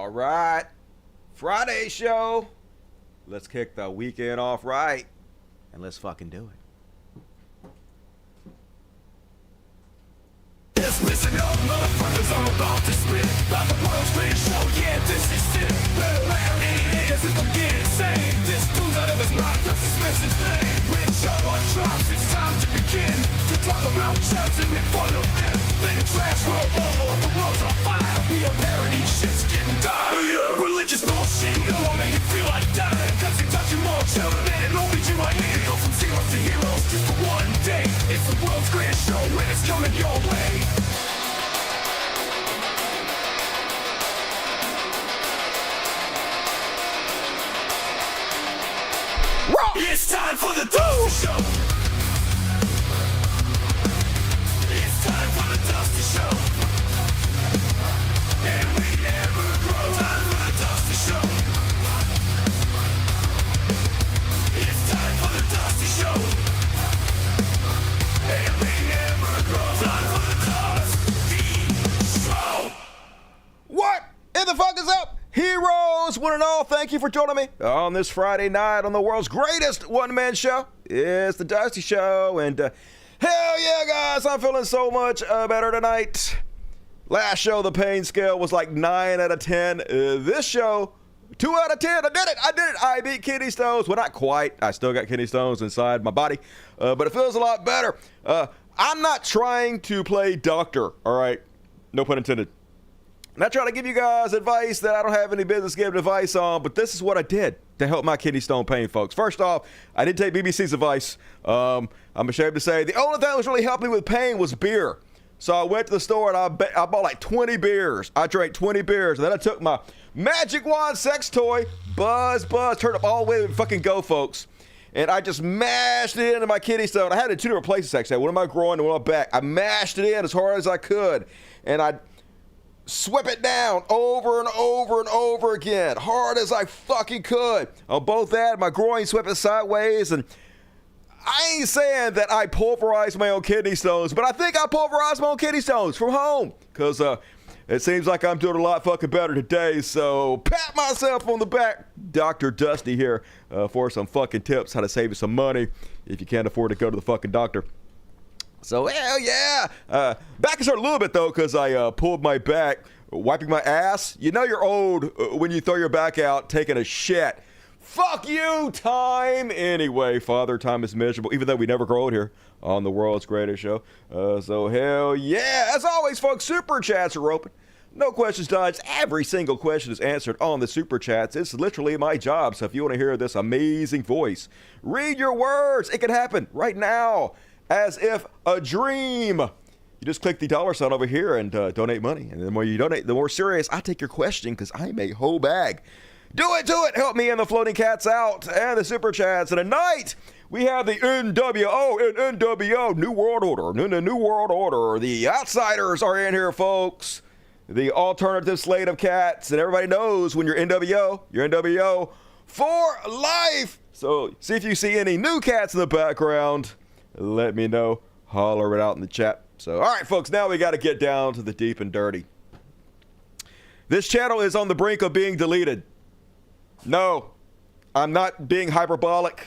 All right. Friday show. Let's kick the weekend off right. And let's fucking do it. Yes, listen up, motherfuckers, I'm about to spit like the world's greatest show, yeah, this is it. It is, if I'm getting insane. This dude's out of his mind, just dismiss his name. When show on drops, it's time to begin. To talk about shots and make fun of them. Let the trash roll over, the world's on fire. We are parody, shit's getting dire. Religious bullshit, it won't make you feel like dying. Cause you touch your more children and it only you right here. Go from zeros to heroes just for one day. It's the world's greatest show and it's coming your way. It's time for the Dusty Show. It's time for the Dusty Show. And we never grow. Time for the Dusty Show. It's time for the Dusty Show. And we never grow. Time for the Dusty Show. What in the fuck is up? Heroes, one and all, thank you for joining me on this Friday night on the world's greatest one-man show. It's the Dusty Show, and hell yeah, guys, I'm feeling so much better tonight. Last show, the pain scale was like 9 out of 10. This show, 2 out of 10. I did it. I beat kidney stones. Well, not quite. I still got kidney stones inside my body, but it feels a lot better. I'm not trying to play doctor, all right? No pun intended. I'm not trying to give you guys advice that I don't have any business giving advice on, but this is what I did to help my kidney stone pain, folks. First off, I did take BBC's advice. I'm ashamed to say the only thing that was really helping me with pain was beer. So I went to the store and I bought like 20 beers. I drank 20 beers, and then I took my Magic Wand sex toy, Buzz, turned up all the way to fucking go, folks. And I just mashed it into my kidney stone. I had it in 2 different places, actually. One in my groin and one on my back. I mashed it in as hard as I could, and I swept it down over and over and over again, hard as I fucking could. On both that, my groin swept it sideways, and I ain't saying that I pulverized my own kidney stones, but I think I pulverized my own kidney stones from home, because it seems like I'm doing a lot fucking better today, so pat myself on the back. Dr. Dusty here for some fucking tips, how to save you some money if you can't afford to go to the fucking doctor. So, hell yeah. Back is hurt a little bit, though, because I pulled my back, wiping my ass. You know you're old when you throw your back out taking a shit. Fuck you, time. Anyway, Father Time is miserable, even though we never grow old here on the world's greatest show. So, hell yeah. As always, folks, super chats are open. No questions dodged. Every single question is answered on the super chats. It's literally my job. So if you want to hear this amazing voice, read your words. It can happen right now. As if a dream. You just click the $ sign over here and donate money. And the more you donate, the more serious I take your question, because I'm a whole bag. Do it. Help me and the floating cats out and the super chats. And tonight, we have the NWO and NWO New World Order. In the New World Order, the outsiders are in here, folks. The alternative slate of cats. And everybody knows when you're NWO for life. So see if you see any new cats in the background. Let me know. Holler it out in the chat. So, all right, folks, now we got to get down to the deep and dirty. This channel is on the brink of being deleted. No, I'm not being hyperbolic.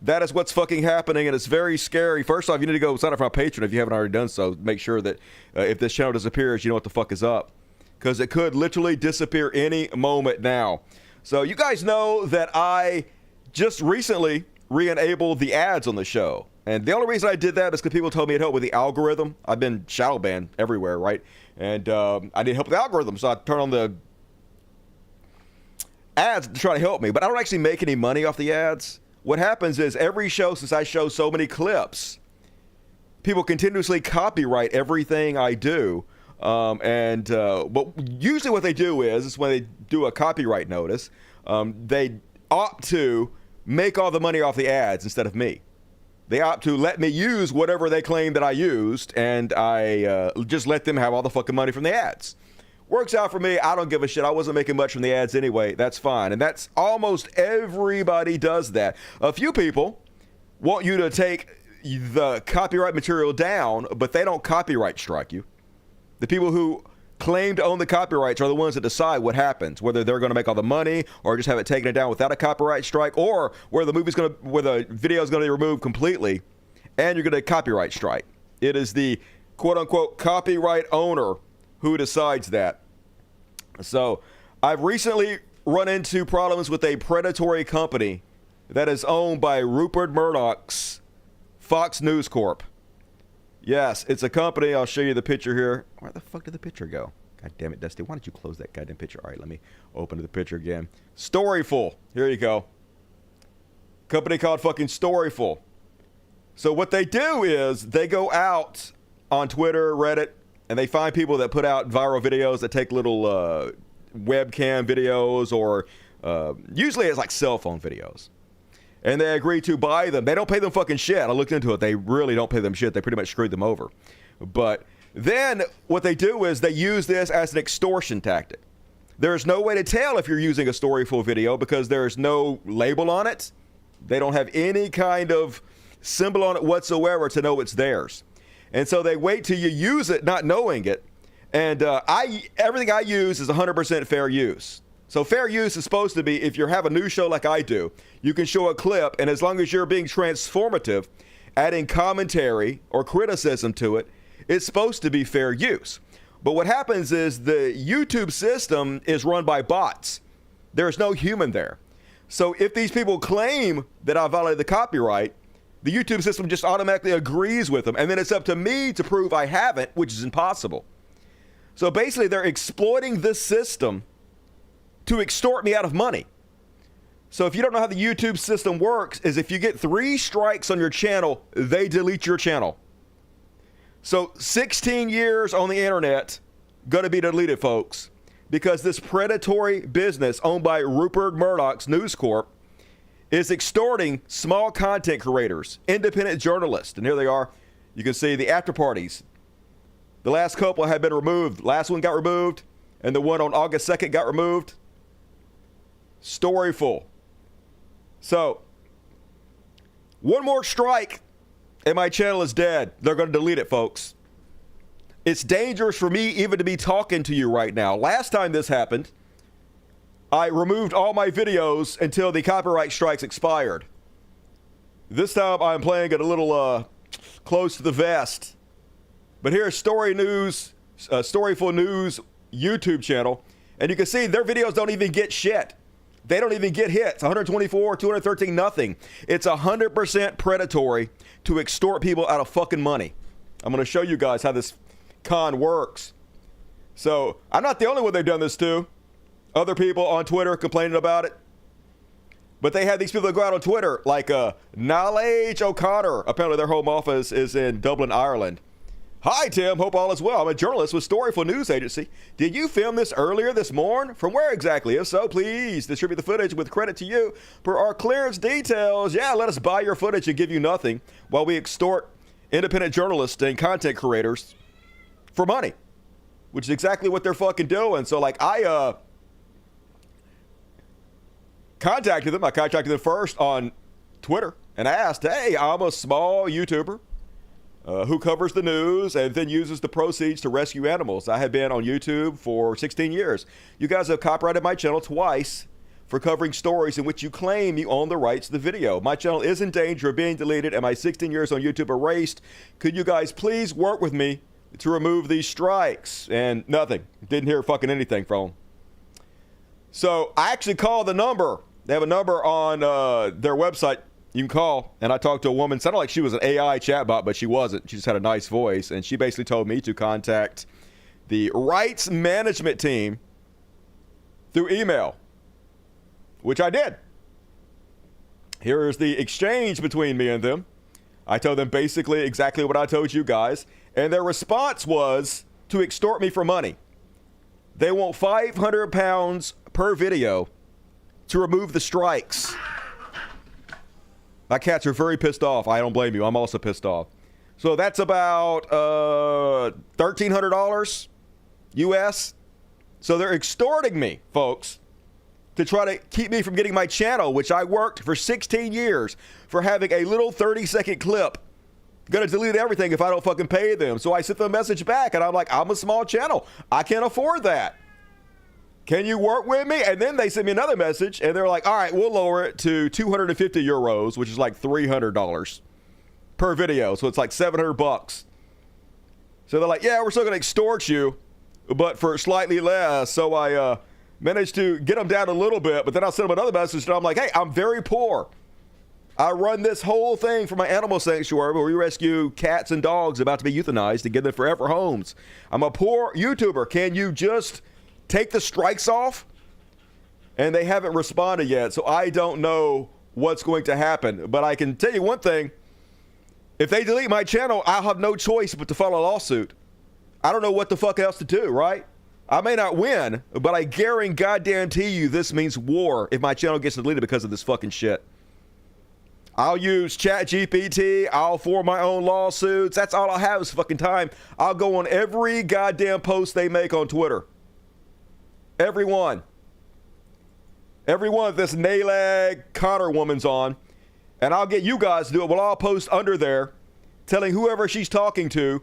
That is what's fucking happening, and it's very scary. First off, you need to go sign up for my Patreon if you haven't already done so. Make sure that if this channel disappears, you know what the fuck is up. Because it could literally disappear any moment now. So, you guys know that I just recently re-enabled the ads on the show. And the only reason I did that is because people told me it helped with the algorithm. I've been shadow banned everywhere, right? And I need help with the algorithm, so I turn on the ads to try to help me. But I don't actually make any money off the ads. What happens is every show, since I show so many clips, people continuously copyright everything I do. But usually what they do is when they do a copyright notice, they opt to make all the money off the ads instead of me. They opt to let me use whatever they claim that I used, and I just let them have all the fucking money from the ads. Works out for me. I don't give a shit. I wasn't making much from the ads anyway. That's fine. And that's almost everybody does that. A few people want you to take the copyright material down, but they don't copyright strike you. The people who claim to own the copyrights are the ones that decide what happens, whether they're going to make all the money or just have it taken down without a copyright strike, or where the video is going to be removed completely and you're going to copyright strike. It is the quote unquote copyright owner who decides that. So I've recently run into problems with a predatory company that is owned by Rupert Murdoch's Fox News Corp. Yes, it's a company. I'll show you the picture here. Where the fuck did the picture go? God damn it, Dusty. Why don't you close that goddamn picture? All right, let me open the picture again. Storyful. Here you go. Company called fucking Storyful. So what they do is they go out on Twitter, Reddit, and they find people that put out viral videos that take little webcam videos, or usually it's like cell phone videos. And they agree to buy them. They don't pay them fucking shit. I looked into it. They really don't pay them shit. They pretty much screwed them over. But then what they do is they use this as an extortion tactic. There's no way to tell if you're using a Storyful video because there's no label on it. They don't have any kind of symbol on it whatsoever to know it's theirs. And so they wait till you use it not knowing it. And everything I use is 100% fair use. So fair use is supposed to be, if you have a news show like I do, you can show a clip, and as long as you're being transformative, adding commentary or criticism to it, it's supposed to be fair use. But what happens is the YouTube system is run by bots. There's no human there. So if these people claim that I violated the copyright, the YouTube system just automatically agrees with them, and then it's up to me to prove I haven't, which is impossible. So basically, they're exploiting this system to extort me out of money. So if you don't know how the YouTube system works, is if you get 3 strikes on your channel, they delete your channel. So 16 years on the internet, gonna be deleted, folks, because this predatory business owned by Rupert Murdoch's News Corp is extorting small content creators, independent journalists. And here they are. You can see the after parties. The last couple have been removed. Last one got removed, and the one on August 2nd got removed. Storyful. So, one more strike and my channel is dead. They're going to delete it, folks. It's dangerous for me even to be talking to you right now. Last time this happened, I removed all my videos until the copyright strikes expired. This time I'm playing it a little close to the vest. But here's Storyful News YouTube channel, and you can see their videos don't even get shit. They don't even get hits. 124, 213, nothing. It's 100% predatory to extort people out of fucking money. I'm going to show you guys how this con works. So, I'm not the only one they've done this to. Other people on Twitter complaining about it. But they had these people that go out on Twitter, like Knowledge O'Connor. Apparently their home office is in Dublin, Ireland. Hi, Tim. Hope all is well. I'm a journalist with Storyful News Agency. Did you film this earlier this morning? From where exactly? If so, please distribute the footage with credit to you. Per our clearance details, yeah, let us buy your footage and give you nothing while we extort independent journalists and content creators for money, which is exactly what they're fucking doing. So, like, I contacted them. I contacted them first on Twitter and asked, hey, I'm a small YouTuber who covers the news and then uses the proceeds to rescue animals. I have been on YouTube for 16 years. You guys have copyrighted my channel twice for covering stories in which you claim you own the rights to the video. My channel is in danger of being deleted and my 16 years on YouTube erased. Could you guys please work with me to remove these strikes? And nothing. Didn't hear fucking anything from them. So I actually called the number. They have a number on their website you can call, and I talked to a woman. Sounded like she was an AI chatbot, but she wasn't. She just had a nice voice, and she basically told me to contact the rights management team through email, which I did. Here is the exchange between me and them. I told them basically exactly what I told you guys, and their response was to extort me for money. They want £500 per video to remove the strikes. My cats are very pissed off. I don't blame you. I'm also pissed off. So that's about $1,300 US. So they're extorting me, folks, to try to keep me from getting my channel, which I worked for 16 years for having a little 30-second clip going to delete everything if I don't fucking pay them. So I sent them a message back, and I'm like, I'm a small channel. I can't afford that. Can you work with me? And then they sent me another message, and they're like, all right, we'll lower it to 250 euros, which is like $300 per video. So it's like $700. So they're like, yeah, we're still going to extort you, but for slightly less. So I managed to get them down a little bit, but then I sent them another message, and I'm like, hey, I'm very poor. I run this whole thing for my animal sanctuary where we rescue cats and dogs about to be euthanized and give them forever homes. I'm a poor YouTuber. Can you just take the strikes off? And they haven't responded yet, so I don't know what's going to happen. But I can tell you one thing. If they delete my channel, I'll have no choice but to file a lawsuit. I don't know what the fuck else to do, right? I may not win, but I guarantee you this means war if my channel gets deleted because of this fucking shit. I'll use ChatGPT. I'll form my own lawsuits. That's all I have is fucking time. I'll go on every goddamn post they make on Twitter. Everyone. Everyone this Nalag Connor woman's on. And I'll get you guys to do it. Well, I'll post under there telling whoever she's talking to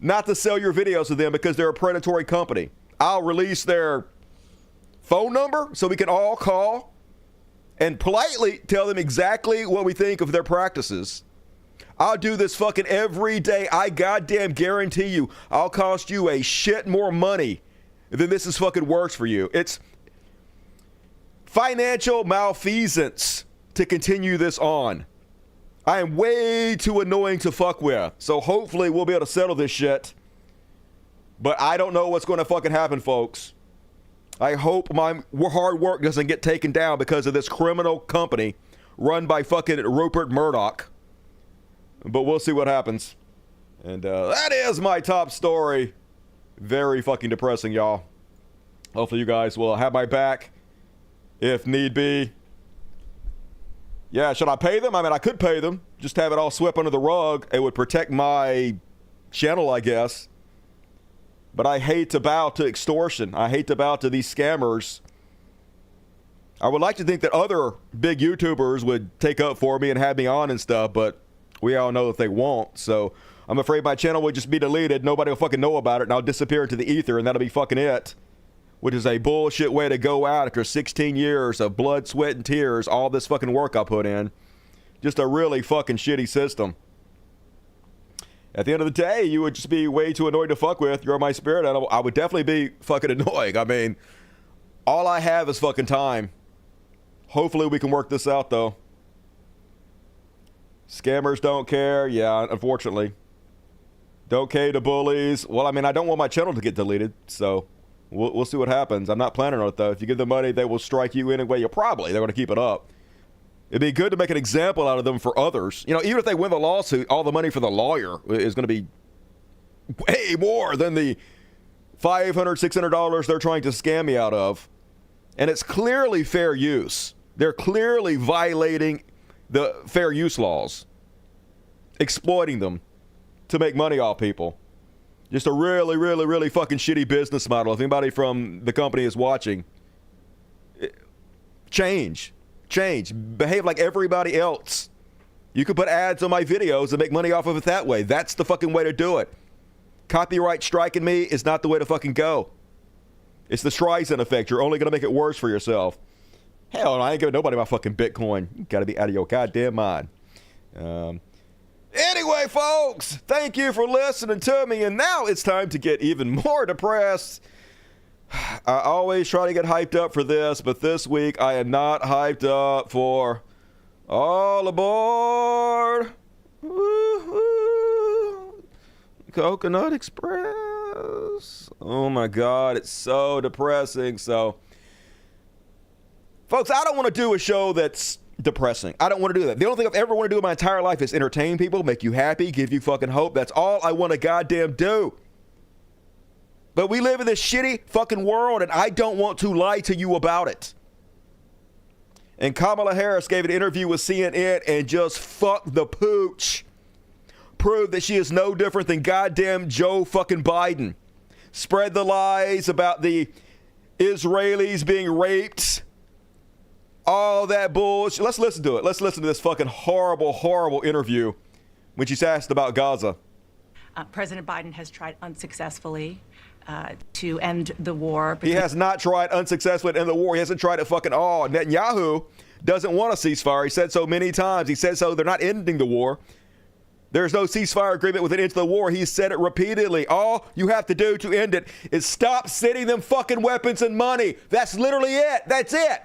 not to sell your videos to them because they're a predatory company. I'll release their phone number so we can all call and politely tell them exactly what we think of their practices. I'll do this fucking every day. I goddamn guarantee you I'll cost you a shit more money than this is fucking works for you. It's financial malfeasance to continue this on. I am way too annoying to fuck with. So hopefully we'll be able to settle this shit. But I don't know what's going to fucking happen, folks. I hope my hard work doesn't get taken down because of this criminal company run by fucking Rupert Murdoch. But we'll see what happens. And that is my top story. Very fucking depressing, y'all. Hopefully you guys will have my back if need be. Yeah, should I pay them? I mean, I could pay them. Just have it all swept under the rug. It would protect my channel, I guess. But I hate to bow to extortion. I hate to bow to these scammers. I would like to think that other big YouTubers would take up for me and have me on and stuff, but we all know that they won't. So I'm afraid my channel will just be deleted. Nobody will fucking know about it, and I'll disappear into the ether, and that'll be fucking it. Which is a bullshit way to go out after 16 years of blood, sweat, and tears, all this fucking work I put in. Just a really fucking shitty system. At the end of the day, you would just be way too annoyed to fuck with. You're my spirit animal. I would definitely be fucking annoying. I mean, all I have is fucking time. Hopefully we can work this out, though. Scammers don't care. Yeah, unfortunately. Don't care to bullies. Well, I mean, I don't want my channel to get deleted, so we'll see what happens. I'm not planning on it, though. If you give them money, they will strike you anyway. They're going to keep it up. It'd be good to make an example out of them for others. You know, even if they win the lawsuit, all the money for the lawyer is going to be way more than the $500, $600 they're trying to scam me out of. And it's clearly fair use. They're clearly violating the fair use laws, exploiting them to make money off people. Just a really, really, really fucking shitty business model. If anybody from the company is watching, change. Behave like everybody else. You can put ads on my videos and make money off of it that way. That's the fucking way to do it. Copyright striking me is not the way to fucking go. It's the Streisand effect. You're only going to make it worse for yourself. Hell, I ain't giving nobody my fucking Bitcoin. You got to be out of your goddamn mind. Anyway, folks, thank you for listening to me. And now it's time to get even more depressed. I always try to get hyped up for this, but this week I am not hyped up for All Aboard Woo-hoo. Coconut Express. Oh my God, it's so depressing. So, folks, I don't want to do a show that's depressing. I don't want to do that. The only thing I've ever wanted to do in my entire life is entertain people, make you happy, give you fucking hope. That's all I want to goddamn do. But we live in this shitty fucking world, and I don't want to lie to you about it. And Kamala Harris gave an interview with CNN and just fucked the pooch. Proved that she is no different than goddamn Joe fucking Biden. Spread the lies about the Israelis being raped. All that bullshit. Let's listen to it. Let's listen to this fucking horrible, horrible interview when she's asked about Gaza. President Biden has tried unsuccessfully to end the war. He has not tried unsuccessfully to end the war. He hasn't tried it fucking all. Netanyahu doesn't want a ceasefire. He said so many times. He said so they're not ending the war. There's no ceasefire agreement with an end to the war. He said it repeatedly. All you have to do to end it is stop sending them fucking weapons and money. That's literally it. That's it.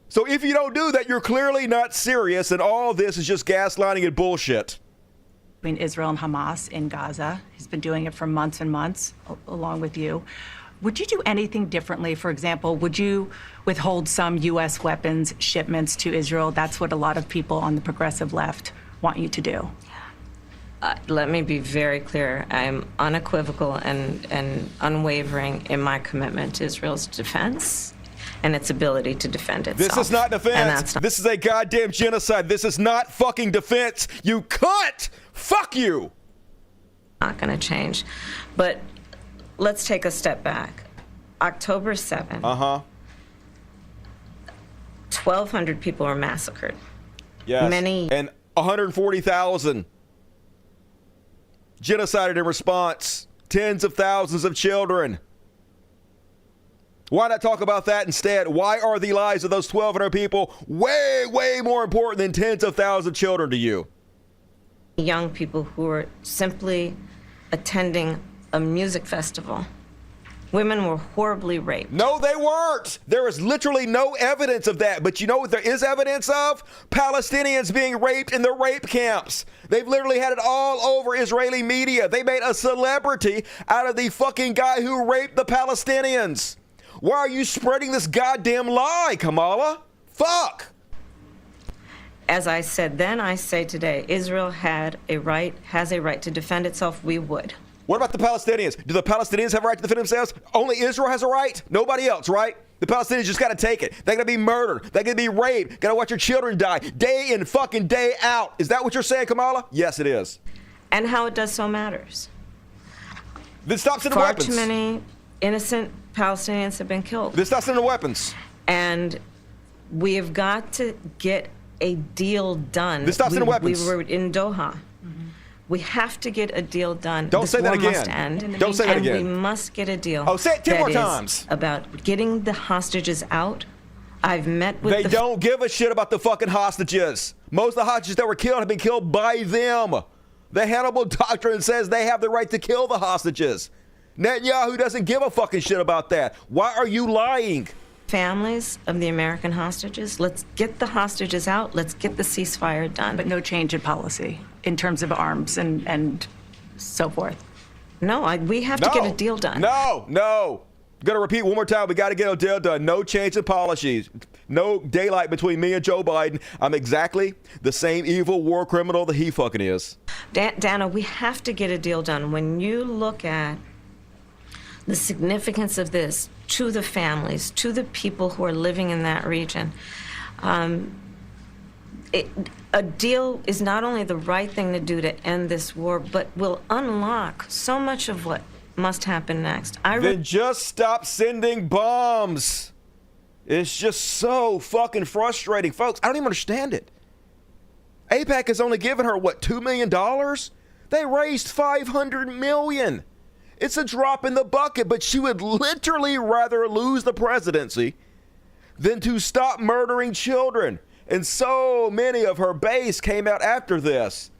So if you don't do that, you're clearly not serious, and all this is just gaslighting and bullshit. Between Israel and Hamas in Gaza. He's been doing it for months and months, along with you. Would you do anything differently? For example, would you withhold some U.S. weapons shipments to Israel? That's what a lot of people on the progressive left want you to do. Let me be very clear. I'm unequivocal and unwavering in my commitment to Israel's defense and its ability to defend itself. This is not defense. This is a goddamn genocide. This is not fucking defense. You cunt. Fuck you. Not going to change. But let's take a step back. October 7th. 1,200 people were massacred. Yes. Many. And 140,000 genocided in response. Tens of thousands of children. Why not talk about that instead? Why are the lives of those 1,200 people way, way more important than tens of thousands of children to you? Young people who were simply attending a music festival. Women were horribly raped. No, they weren't. There is literally no evidence of that. But you know what there is evidence of? Palestinians being raped in the rape camps. They've literally had it all over Israeli media. They made a celebrity out of the fucking guy who raped the Palestinians. Why are you spreading this goddamn lie, Kamala? Fuck. As I said then, I say today, Israel has a right to defend itself. We would. What about the Palestinians? Do the Palestinians have a right to defend themselves? Only Israel has a right? Nobody else, right? The Palestinians just got to take it. They're going to be murdered. They're going to be raped. Got to watch your children die day in fucking day out. Is that what you're saying, Kamala? Yes, it is. And how it does so matters. Then stop sending weapons. Far too many innocent Palestinians have been killed. Then stop sending weapons. And we have got to get a deal done. Then stop sending weapons. We were in Doha. We have to get a deal done. Don't say that again. Must end. Don't say that again. And we must get a deal. Oh, say it 10 more times. About getting the hostages out. I've met with They don't give a shit about the fucking hostages. Most of the hostages that were killed have been killed by them. The Hannibal Doctrine says they have the right to kill the hostages. Netanyahu doesn't give a fucking shit about that. Why are you lying? Families of the American hostages. Let's get the hostages out. Let's get the ceasefire done. But no change in policy in terms of arms and so forth. No, we have to get a deal done. No. Gonna repeat one more time. We got to get a deal done. No change in policies. No daylight between me and Joe Biden. I'm exactly the same evil war criminal that he fucking is. Dana, we have to get a deal done. When you look at the significance of this to the families, to the people who are living in that region, a deal is not only the right thing to do to end this war, but will unlock so much of what must happen next. Then just stop sending bombs. It's just so fucking frustrating. Folks, I don't even understand it. AIPAC has only given her, what, $2 million? They raised $500 million. It's a drop in the bucket, but she would literally rather lose the presidency than to stop murdering children. And so many of her base came out after this.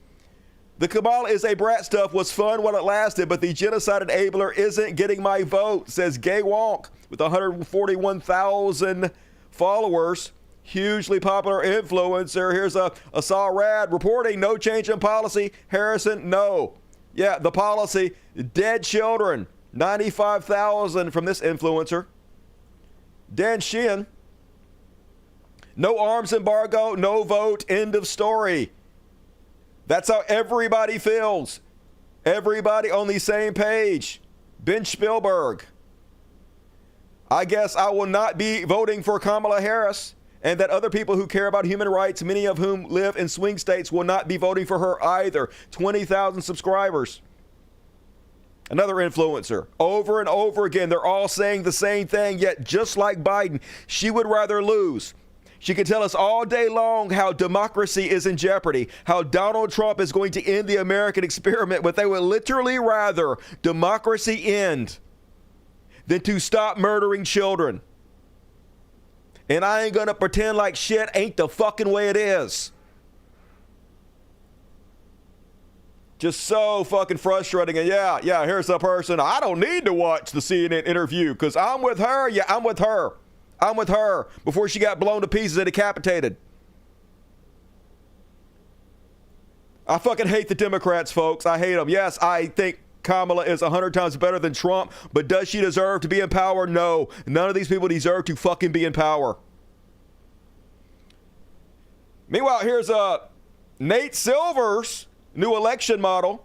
The Kamala is a brat stuff was fun while it lasted, but the genocide enabler isn't getting my vote, says Gay Wonk with 141,000 followers. Hugely popular influencer. Here's a Asal Rad reporting no change in policy. Harrison, no. Yeah, the policy, dead children, 95,000 from this influencer. Dan Sheehan, no arms embargo, no vote, end of story. That's how everybody feels. Everybody on the same page. Ben Spielberg. I guess I will not be voting for Kamala Harris, and that other people who care about human rights, many of whom live in swing states, will not be voting for her either. 20,000 subscribers. Another influencer. Over and over again, they're all saying the same thing, yet just like Biden, she would rather lose. She can tell us all day long how democracy is in jeopardy, how Donald Trump is going to end the American experiment, but they would literally rather democracy end than to stop murdering children. And I ain't gonna pretend like shit ain't the fucking way it is. Just so fucking frustrating. And yeah, here's a person. I don't need to watch the CNN interview because I'm with her. Yeah, I'm with her. I'm with her before she got blown to pieces and decapitated. I fucking hate the Democrats, folks. I hate them. Yes, I think Kamala is 100 times better than Trump, but does she deserve to be in power? No. None of these people deserve to fucking be in power. Meanwhile, here's Nate Silver's new election model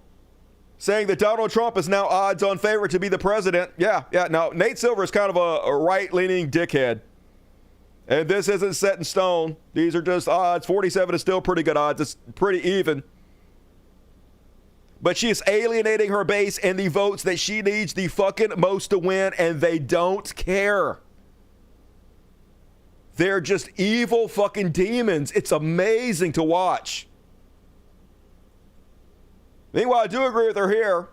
saying that Donald Trump is now odds-on favorite to be the president. Yeah. Now, Nate Silver is kind of a right-leaning dickhead. And this isn't set in stone. These are just odds. 47 is still pretty good odds. It's pretty even. But she is alienating her base and the votes that she needs the fucking most to win, and they don't care. They're just evil fucking demons. It's amazing to watch. Meanwhile, I do agree with her here.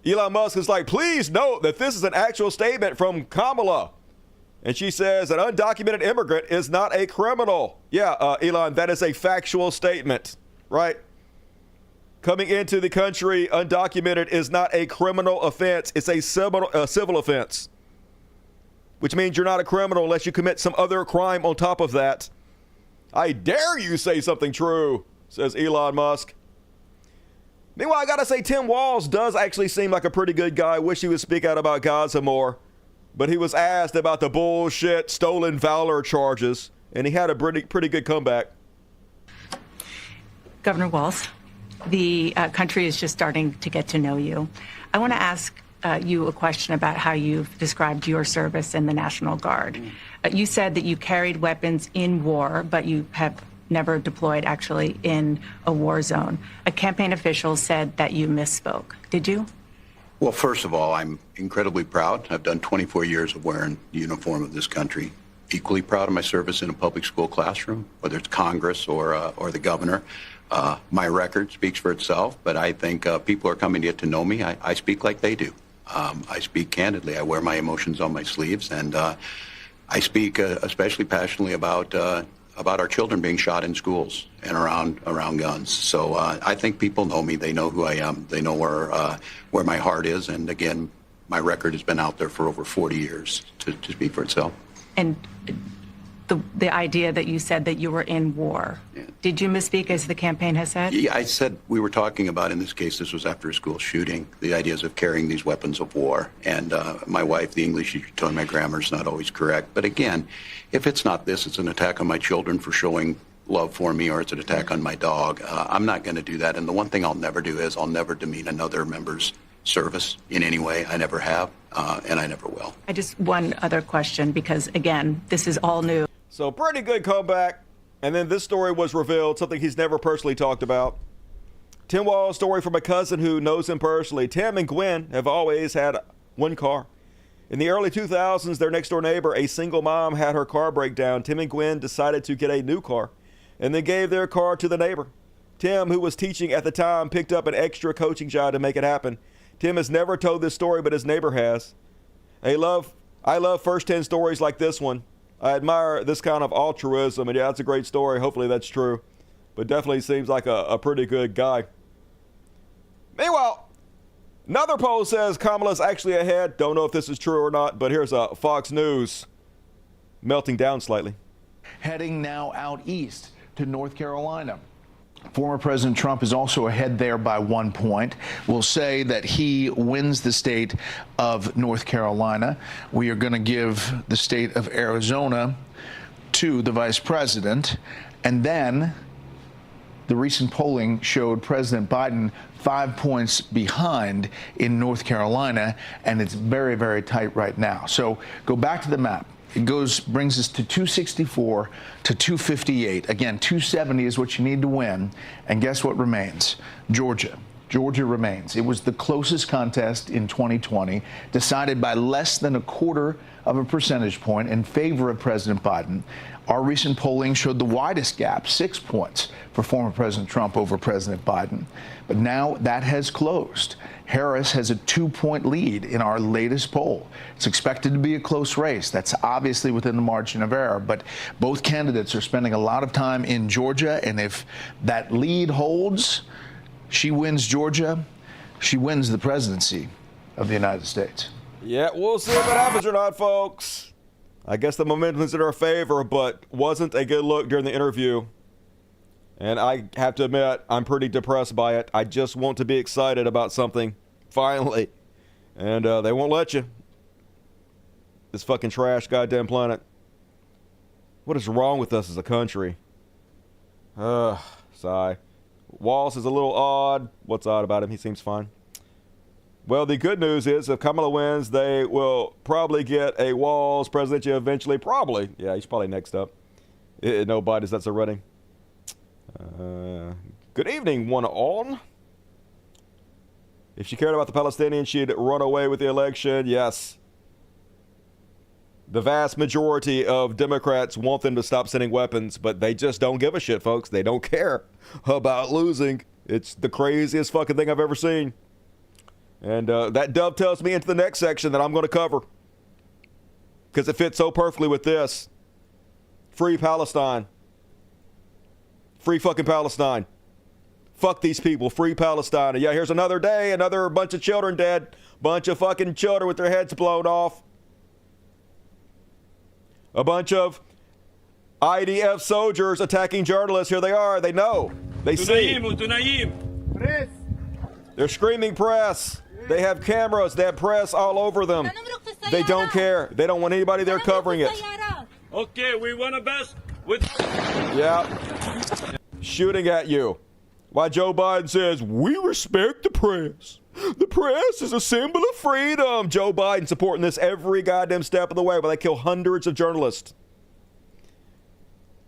Elon Musk is like, please note that this is an actual statement from Kamala. And she says an undocumented immigrant is not a criminal. Yeah, Elon, that is a factual statement, right? Coming into the country undocumented is not a criminal offense. It's a civil offense, which means you're not a criminal unless you commit some other crime on top of that. I dare you say something true, says Elon Musk. Meanwhile, I gotta say, Tim Walz does actually seem like a pretty good guy. I wish he would speak out about Gaza more. But he was asked about the bullshit stolen valor charges, and he had a pretty good comeback. Governor Walz, the country is just starting to get to know you. I want to ask you a question about how you've described your service in the National Guard. You said that you carried weapons in war, but you have never deployed actually in a war zone. A campaign official said that you misspoke. Did you? Well, first of all, I'm incredibly proud. I've done 24 years of wearing the uniform of this country. Equally proud of my service in a public school classroom, whether it's Congress or the governor. My record speaks for itself, but I think people are coming to get to know me. I speak like they do. I speak candidly. I wear my emotions on my sleeves, and I speak especially passionately about our children being shot in schools and around guns. So I think people know me. They know who I am. They know where my heart is. And again, my record has been out there for over 40 years to speak for itself. And the idea that you said that you were in war, yeah. Did you misspeak as the campaign has said? Yeah, I said we were talking about, in this case, this was after a school shooting, the ideas of carrying these weapons of war. And my wife, the English teacher, told me my grammar is not always correct. But again, if it's not this, it's an attack on my children for showing love for me, or it's an attack on my dog. I'm not going to do that. And the one thing I'll never do is I'll never demean another member's service in any way. I never have, and I never will. I just one other question, because again, this is all new. So pretty good comeback. And then this story was revealed, something he's never personally talked about. Tim Walz's story from a cousin who knows him personally. Tim and Gwen have always had one car. In the early 2000s, their next door neighbor, a single mom, had her car break down. Tim and Gwen decided to get a new car and then gave their car to the neighbor. Tim, who was teaching at the time, picked up an extra coaching job to make it happen. Tim has never told this story, but his neighbor has. I love first-hand stories like this one. I admire this kind of altruism, and yeah, that's a great story. Hopefully that's true. But definitely seems like a pretty good guy. Meanwhile, another poll says Kamala's actually ahead. Don't know if this is true or not, but here's Fox News melting down slightly. Heading now out east to North Carolina. Former President Trump is also ahead there by 1 point. We'll say that he wins the state of North Carolina. We are going to give the state of Arizona to the vice president. And then the recent polling showed President Biden 5 points behind in North Carolina, and it's very, very tight right now. So go back to the map. It brings us to 264 to 258. Again, 270 is what you need to win. And guess what remains? Georgia, Georgia remains. It was the closest contest in 2020, decided by less than 1/4 of a percentage point in favor of President Biden. Our recent polling showed the widest gap, 6 points, for former President Trump over President Biden. But now that has closed. Harris has a 2-point lead in our latest poll. It's expected to be a close race. That's obviously within the margin of error, but both candidates are spending a lot of time in Georgia, and if that lead holds, she wins Georgia, she wins the presidency of the United States. Yeah, we'll see if it happens or not, folks. I guess the momentum is in our favor, but wasn't a good look during the interview. And I have to admit, I'm pretty depressed by it. I just want to be excited about something, finally. And they won't let you. This fucking trash goddamn planet. What is wrong with us as a country? Sigh. Wallace is a little odd. What's odd about him? He seems fine. Well, the good news is if Kamala wins, they will probably get a Walls presidency eventually. Probably. Yeah, he's probably next up. Nobody's that's a running. Good evening, one all. If she cared about the Palestinians, she'd run away with the election. Yes. The vast majority of Democrats want them to stop sending weapons, but they just don't give a shit, folks. They don't care about losing. It's the craziest fucking thing I've ever seen. And that dovetails me into the next section that I'm going to cover, because it fits so perfectly with this. Free Palestine. Free fucking Palestine. Fuck these people. Free Palestine. And yeah, here's another day, another bunch of children dead. Bunch of fucking children with their heads blown off. A bunch of IDF soldiers attacking journalists. Here they are. They know. They see. They're screaming press. They have cameras. They have press all over them. They don't care. They don't want anybody there covering it. Okay, we want a best with... Yeah. Shooting at you. Why Joe Biden says, we respect the press. The press is a symbol of freedom. Joe Biden supporting this every goddamn step of the way, but they kill hundreds of journalists.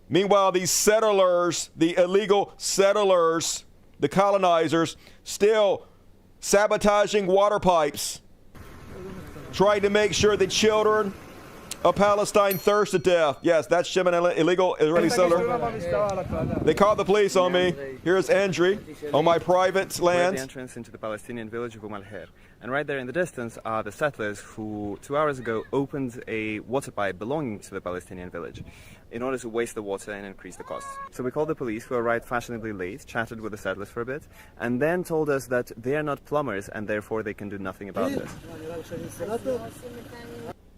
Meanwhile, these settlers, the illegal settlers, the colonizers, still sabotaging water pipes, trying to make sure the children of Palestine thirst to death. Yes, that's shipping illegal Israeli settler. They called the police on me. Here's Andrew on my private land. The entrance into the Palestinian village of Al-Her. And right there in the distance are the settlers who 2 hours ago opened a water pipe belonging to the Palestinian village in order to waste the water and increase the costs. So we called the police, who arrived fashionably late, chatted with the settlers for a bit, and then told us that they are not plumbers and therefore they can do nothing about this.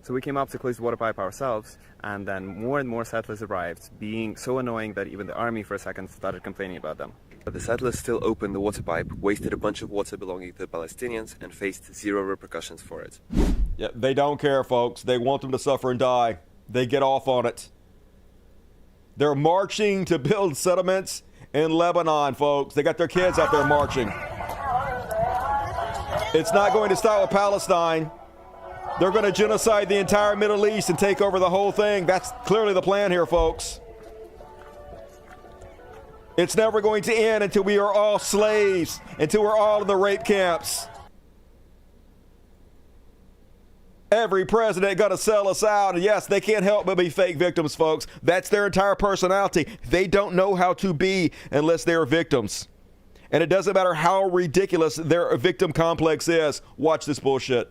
So we came up to close the water pipe ourselves, and then more and more settlers arrived, being so annoying that even the army for a second started complaining about them. But the settlers still opened the water pipe, wasted a bunch of water belonging to the Palestinians, and faced zero repercussions for it. Yeah, they don't care, folks. They want them to suffer and die. They get off on it. They're marching to build settlements in Lebanon, folks. They got their kids out there marching. It's not going to start with Palestine. They're going to genocide the entire Middle East and take over the whole thing. That's clearly the plan here, folks. It's never going to end until we are all slaves, until we're all in the rape camps. Every president got to sell us out. And yes, they can't help but be fake victims, folks. That's their entire personality. They don't know how to be unless they're victims. And it doesn't matter how ridiculous their victim complex is. Watch this bullshit.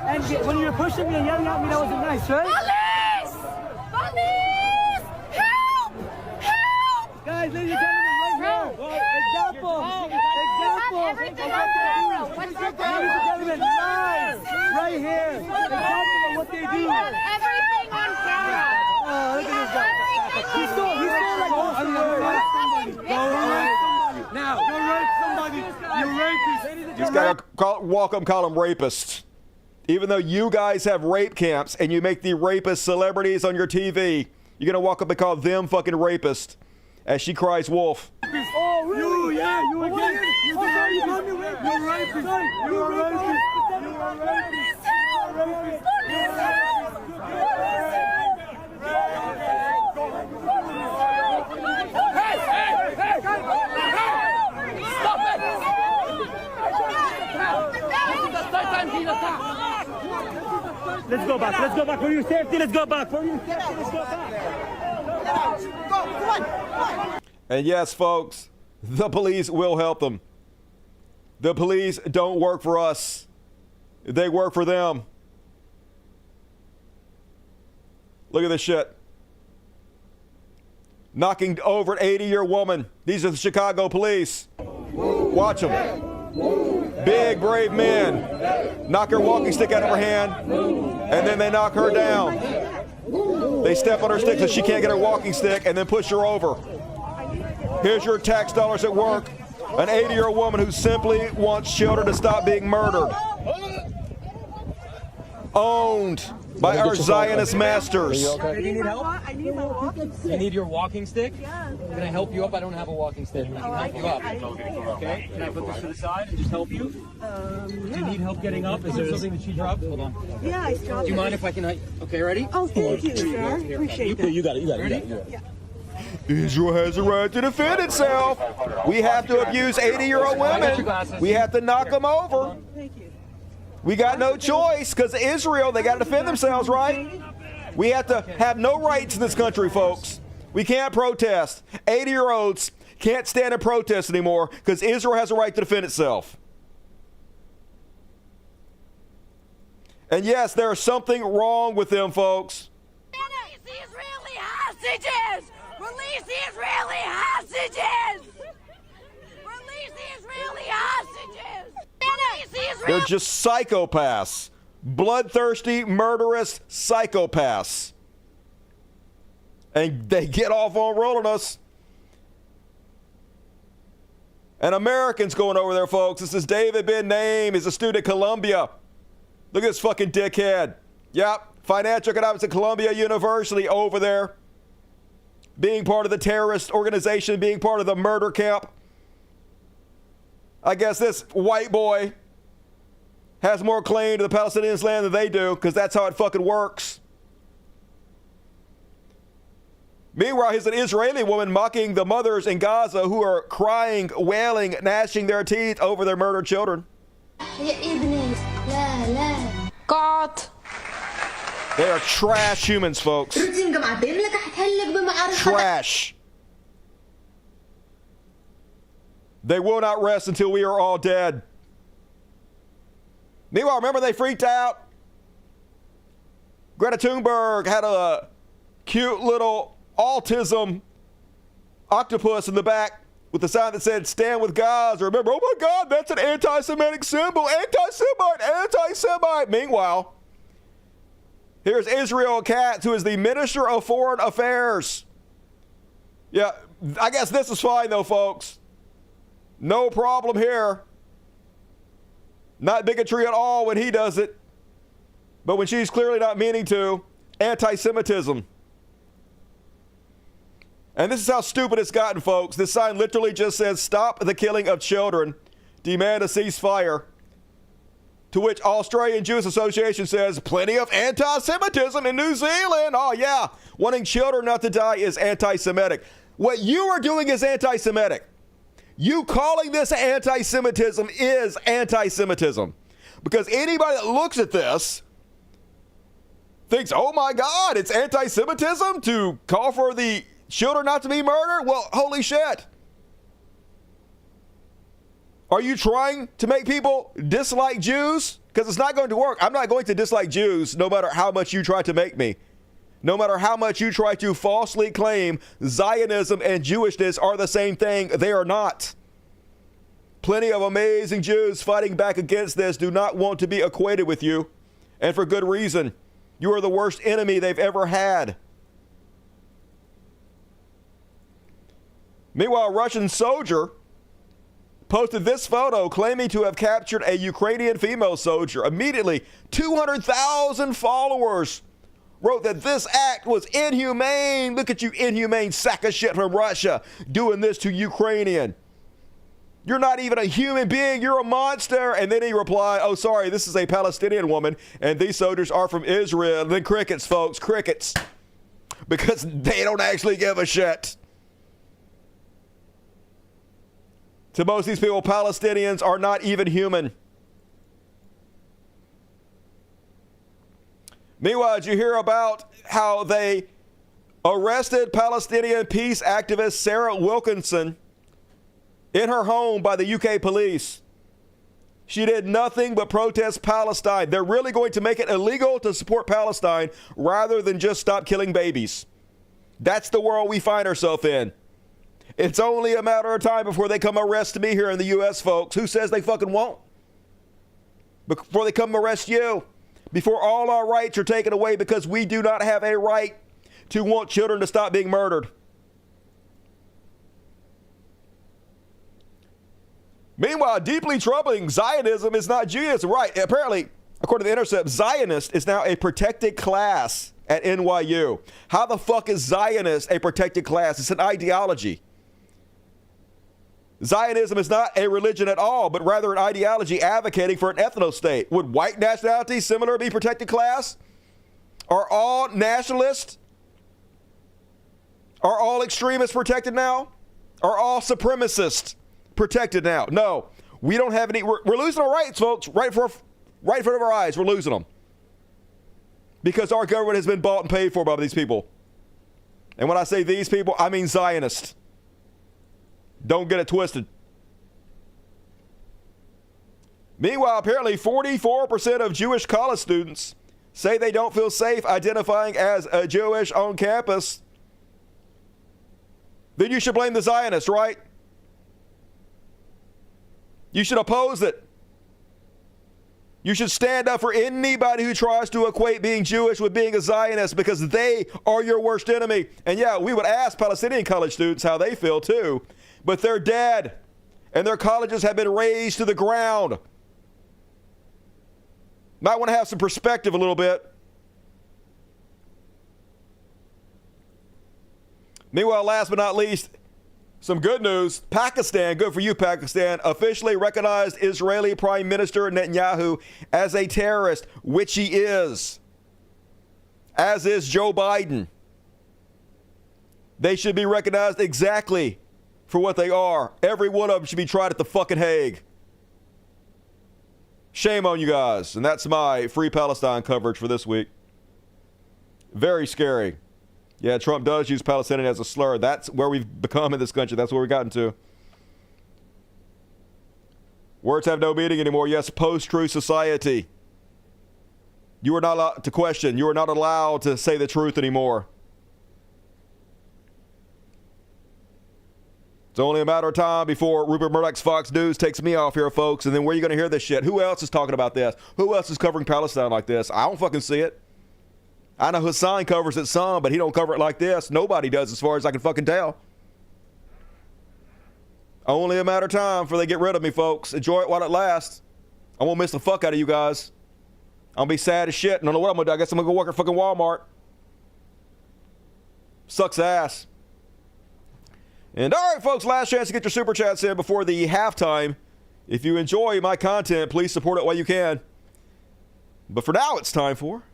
And when you were pushing me and yelling at me, that wasn't nice, right? Police! Police! Help! Help! Guys, ladies and gentlemen, right here. Example. Everything on camera. What's your problem? Ladies and gentlemen, live. Right here. Example of what they do. Everything on camera. Oh, look at this guy. He's still like, now, you rape somebody. You rapist. You just got to call them rapists. Even though you guys have rape camps and you make the rapist celebrities on your TV, you're going to walk up and call them fucking rapists as she cries wolf. Oh, really? You again. You're a rapist. You're a rapist. You're a rapist. Let's go back. Let's go back for your safety. Let's go back for your safety. Let's go back. And yes, folks, the police will help them. The police don't work for us. They work for them. Look at this shit. Knocking over an 80-year woman. These are the Chicago police. Watch them. Big, brave men. Knock her walking stick out of her hand, and then they knock her down. They step on her stick so she can't get her walking stick, and then push her over. Here's your tax dollars at work. An 80-year-old woman who simply wants children to stop being murdered. Owned by our Zionist masters. Do you need help? I need my walking stick. You need your walking stick? Yeah. Can I help you up? I don't have a walking stick. I can help you up. Okay. Can I put this to the side and just help you? Yeah. Do you need help getting up? Is there something that she dropped? Hold on. Yeah, I dropped it. Do you mind if I can? Okay, ready? Oh, thank you, sir. Appreciate that. You got it. You got it. Ready? Yeah. Israel has a right to defend itself. We have to abuse 80-year-old women. We have to knock them over. Thank you. We got no choice because Israel, they got to defend themselves, right? We have to have no rights in this country, folks. We can't protest. 80-year-olds can't stand and protest anymore because Israel has a right to defend itself. And yes, there is something wrong with them, folks. Release the Israeli hostages! Release the Israeli hostages! Release the Israeli hostages! Release the Israeli... They're just psychopaths. Bloodthirsty, murderous psychopaths. And they get off on rolling us. And Americans going over there, folks. This is David Ben Name. He's a student at Columbia. Look at this fucking dickhead. Yep, financial economics at Columbia University over there. Being part of the terrorist organization, being part of the murder camp. I guess this white boy has more claim to the Palestinians' land than they do, because that's how it fucking works. Meanwhile, here's an Israeli woman mocking the mothers in Gaza who are crying, wailing, gnashing their teeth over their murdered children. God. They are trash humans, folks. Trash. They will not rest until we are all dead. Meanwhile, remember they freaked out? Greta Thunberg had a cute little autism octopus in the back with the sign that said, "Stand with Gaza." Remember, oh my God, that's an anti-Semitic symbol. Anti-Semite, anti-Semite. Meanwhile, here's Israel Katz, who is the Minister of Foreign Affairs. Yeah, I guess this is fine though, folks. No problem here. Not bigotry at all when he does it. But when she's clearly not meaning to, anti-Semitism. And this is how stupid it's gotten, folks. This sign literally just says, "Stop the killing of children. Demand a ceasefire." To which Australian Jewish Association says, "Plenty of anti-Semitism in New Zealand." Oh, yeah. Wanting children not to die is anti-Semitic. What you are doing is anti-Semitic. You calling this anti-Semitism is anti-Semitism. Because anybody that looks at this thinks, oh my God, it's anti-Semitism to call for the children not to be murdered? Well, holy shit. Are you trying to make people dislike Jews? Because it's not going to work. I'm not going to dislike Jews no matter how much you try to make me. No matter how much you try to falsely claim Zionism and Jewishness are the same thing, they are not. Plenty of amazing Jews fighting back against this do not want to be equated with you. And for good reason. You are the worst enemy they've ever had. Meanwhile, a Russian soldier posted this photo claiming to have captured a Ukrainian female soldier. Immediately, 200,000 followers wrote that this act was inhumane. Look at you, inhumane sack of shit from Russia, doing this to Ukrainian. You're not even a human being. You're a monster. And then he replied, oh, sorry, this is a Palestinian woman, and these soldiers are from Israel. And then crickets, folks, crickets. Because they don't actually give a shit. To most of these people, Palestinians are not even human. Meanwhile, did you hear about how they arrested Palestinian peace activist Sarah Wilkinson in her home by the UK police? She did nothing but protest Palestine. They're really going to make it illegal to support Palestine rather than just stop killing babies. That's the world we find ourselves in. It's only a matter of time before they come arrest me here in the U.S., folks. Who says they fucking won't? Before they come arrest you. Before all our rights are taken away because we do not have a right to want children to stop being murdered. Meanwhile, deeply troubling, Zionism is not Judaism. Right, apparently, according to The Intercept, Zionist is now a protected class at NYU. How the fuck is Zionist a protected class? It's an ideology. Zionism is not a religion at all, but rather an ideology advocating for an ethno-state. Would white nationality similar be protected class? Are all nationalists? Are all extremists protected now? Are all supremacists protected now? No, we don't have any. We're losing our rights, folks. Right in front of our eyes, we're losing them because our government has been bought and paid for by these people. And when I say these people, I mean Zionists. Don't get it twisted. Meanwhile, apparently 44% of Jewish college students say they don't feel safe identifying as a Jewish on campus. Then you should blame the Zionists, right? You should oppose it. You should stand up for anybody who tries to equate being Jewish with being a Zionist because they are your worst enemy. And yeah, we would ask Palestinian college students how they feel too, but they're dead and their colleges have been razed to the ground. Might want to have some perspective a little bit. Meanwhile, last but not least, some good news. Pakistan, good for you, Pakistan, officially recognized Israeli Prime Minister Netanyahu as a terrorist, which he is, as is Joe Biden. They should be recognized exactly for what they are. Every one of them should be tried at the fucking Hague. Shame on you guys. And that's my Free Palestine coverage for this week. Very scary. Yeah, Trump does use Palestinian as a slur. That's where we've become in this country. That's where we've gotten to. Words have no meaning anymore. Yes, post-truth society. You are not allowed to question. You are not allowed to say the truth anymore. It's only a matter of time before Rupert Murdoch's Fox News takes me off here, folks. And then where are you going to hear this shit? Who else is talking about this? Who else is covering Palestine like this? I don't fucking see it. I know Hassan covers it some, but he don't cover it like this. Nobody does as far as I can fucking tell. Only a matter of time before they get rid of me, folks. Enjoy it while it lasts. I won't miss the fuck out of you guys. I'll be sad as shit. I don't know what I'm going to do. I guess I'm going to go work at fucking Walmart. Sucks ass. And all right, folks, last chance to get your super chats in before the halftime. If you enjoy my content, please support it while you can. But for now, it's time for...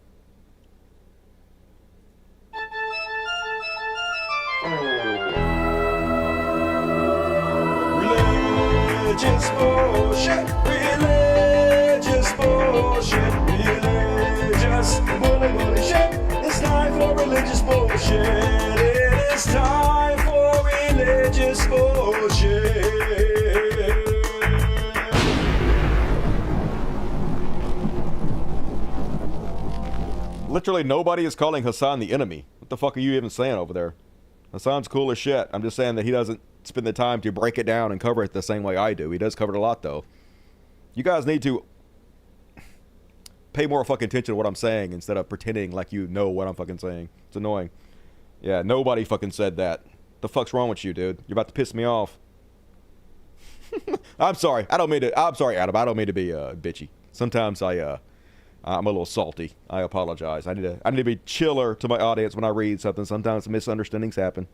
Religious bullshit, religious bullshit, religious bullshit. It's time for religious bullshit. It is time for religious bullshit. Literally nobody is calling Hassan the enemy. What the fuck are you even saying over there? Hassan's cool as shit. I'm just saying that he doesn't spend the time to break it down and cover it the same way I do. He does cover it a lot, though. You guys need to pay more fucking attention to what I'm saying instead of pretending like you know what I'm fucking saying. It's annoying. Yeah, nobody fucking said that. The fuck's wrong with you, dude? You're about to piss me off. I'm sorry. I'm sorry, Adam. I don't mean to be bitchy. Sometimes I'm a little salty. I apologize. I need to be chiller to my audience when I read something. Sometimes misunderstandings happen.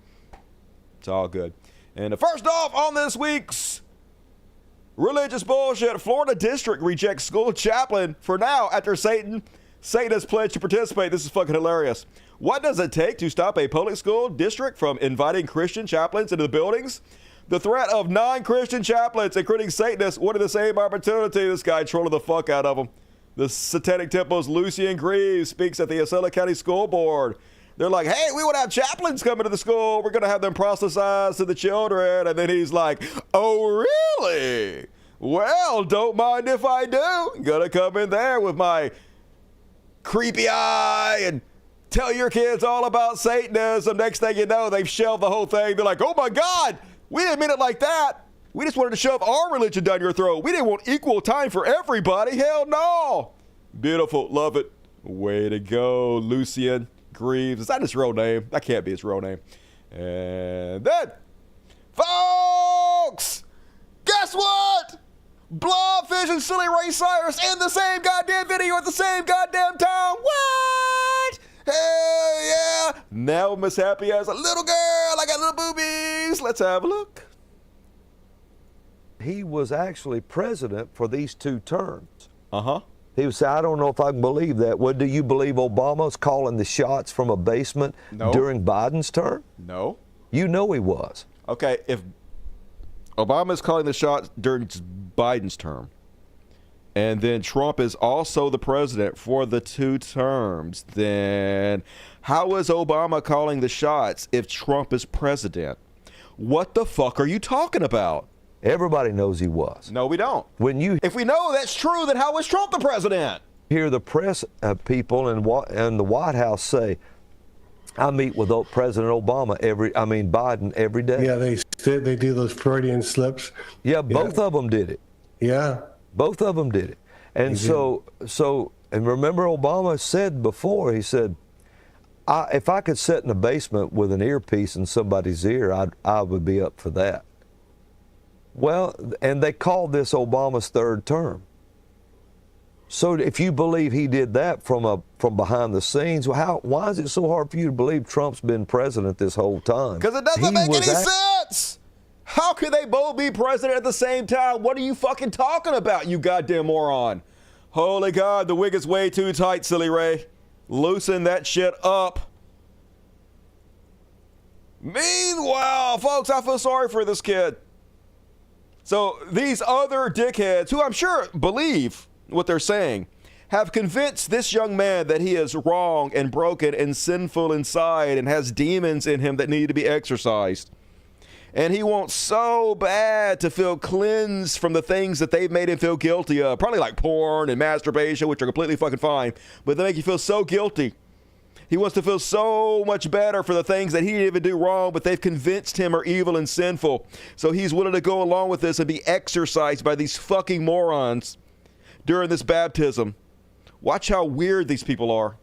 It's all good. And first off on this week's religious bullshit, Florida district rejects school chaplain for now after Satan has pledged to participate. This is fucking hilarious. What does it take to stop a public school district from inviting Christian chaplains into the buildings? The threat of non-Christian chaplains, including Satanists, wanted the same opportunity. This guy trolling the fuck out of them. The Satanic Temple's Lucian Greaves speaks at the Acela County School Board. They're like, hey, we want to have chaplains coming to the school. We're going to have them proselytize to the children. And then he's like, oh, really? Well, don't mind if I do. Gonna come in there with my creepy eye and tell your kids all about Satanism. Next thing you know, they've shelved the whole thing. They're like, oh my God, we didn't mean it like that. We just wanted to shove our religion down your throat. We didn't want equal time for everybody. Hell no. Beautiful. Love it. Way to go, Lucian Greaves. Is that his real name? That can't be his real name. And then, folks, guess what? Blobfish and Silly Ray Cyrus in the same goddamn video at the same goddamn time. What? Hell yeah. Now I'm as happy as a little girl. I got little boobies. Let's have a look. He was actually president for these 2 terms. Uh-huh. He would say, I don't know if I can believe that. What, do you believe Obama's calling the shots from a basement during Biden's term? No. You know he was. Okay, if Obama's calling the shots during Biden's term, and then Trump is also the president for the 2 terms, then how is Obama calling the shots if Trump is president? What the fuck are you talking about? Everybody knows he was. No, we don't. If we know that's true, then how is Trump the president? Hear the press people and the White House say, I meet with President Obama Biden every day. Yeah, they do those Freudian slips. Yeah, both of them did it. Yeah. Both of them did it. And and remember Obama said before, he said, if I could sit in a basement with an earpiece in somebody's ear, I would be up for that. Well, and they called this Obama's 3rd term. So if you believe he did that from behind the scenes, why is it so hard for you to believe Trump's been president this whole time? Because it doesn't make any sense. How can they both be president at the same time? What are you fucking talking about, you goddamn moron? Holy God, the wig is way too tight, Silly Ray. Loosen that shit up. Meanwhile, folks, I feel sorry for this kid. So these other dickheads, who I'm sure believe what they're saying, have convinced this young man that he is wrong and broken and sinful inside and has demons in him that need to be exorcised. And he wants so bad to feel cleansed from the things that they've made him feel guilty of, probably like porn and masturbation, which are completely fucking fine, but they make you feel so guilty. He wants to feel so much better for the things that he didn't even do wrong, but they've convinced him are evil and sinful. So he's willing to go along with this and be exorcised by these fucking morons during this baptism. Watch how weird these people are.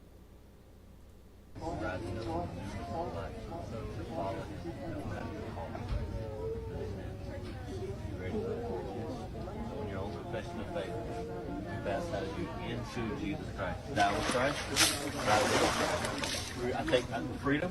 That was Christ. I take freedom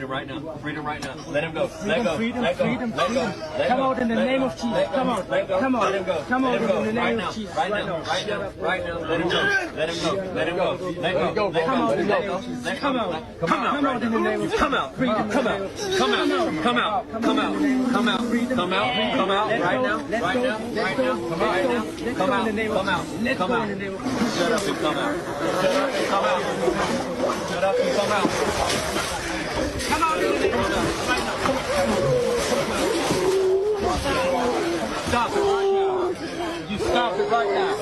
right now. Freedom right now. Let him go. Let go. Let go. Let go. Come out in the name of Jesus. Come out. Come out. Let him go. Come out in the name of Jesus. Right now. Right now. Right now. Let him go. Let him go. Let him go. Let go. Come out in the name of Jesus. Come out. Come out in the name of Jesus. Come out. Come out. Come out. Come out. Come out. Come out. Come out. Come out. Come out. Right now. Right now. Right now. Come out. Come out. Come out. Come out. Shut up and come out. Shut up and come out. Shut up and come out. Come out. Stop it right now. You stop it right now.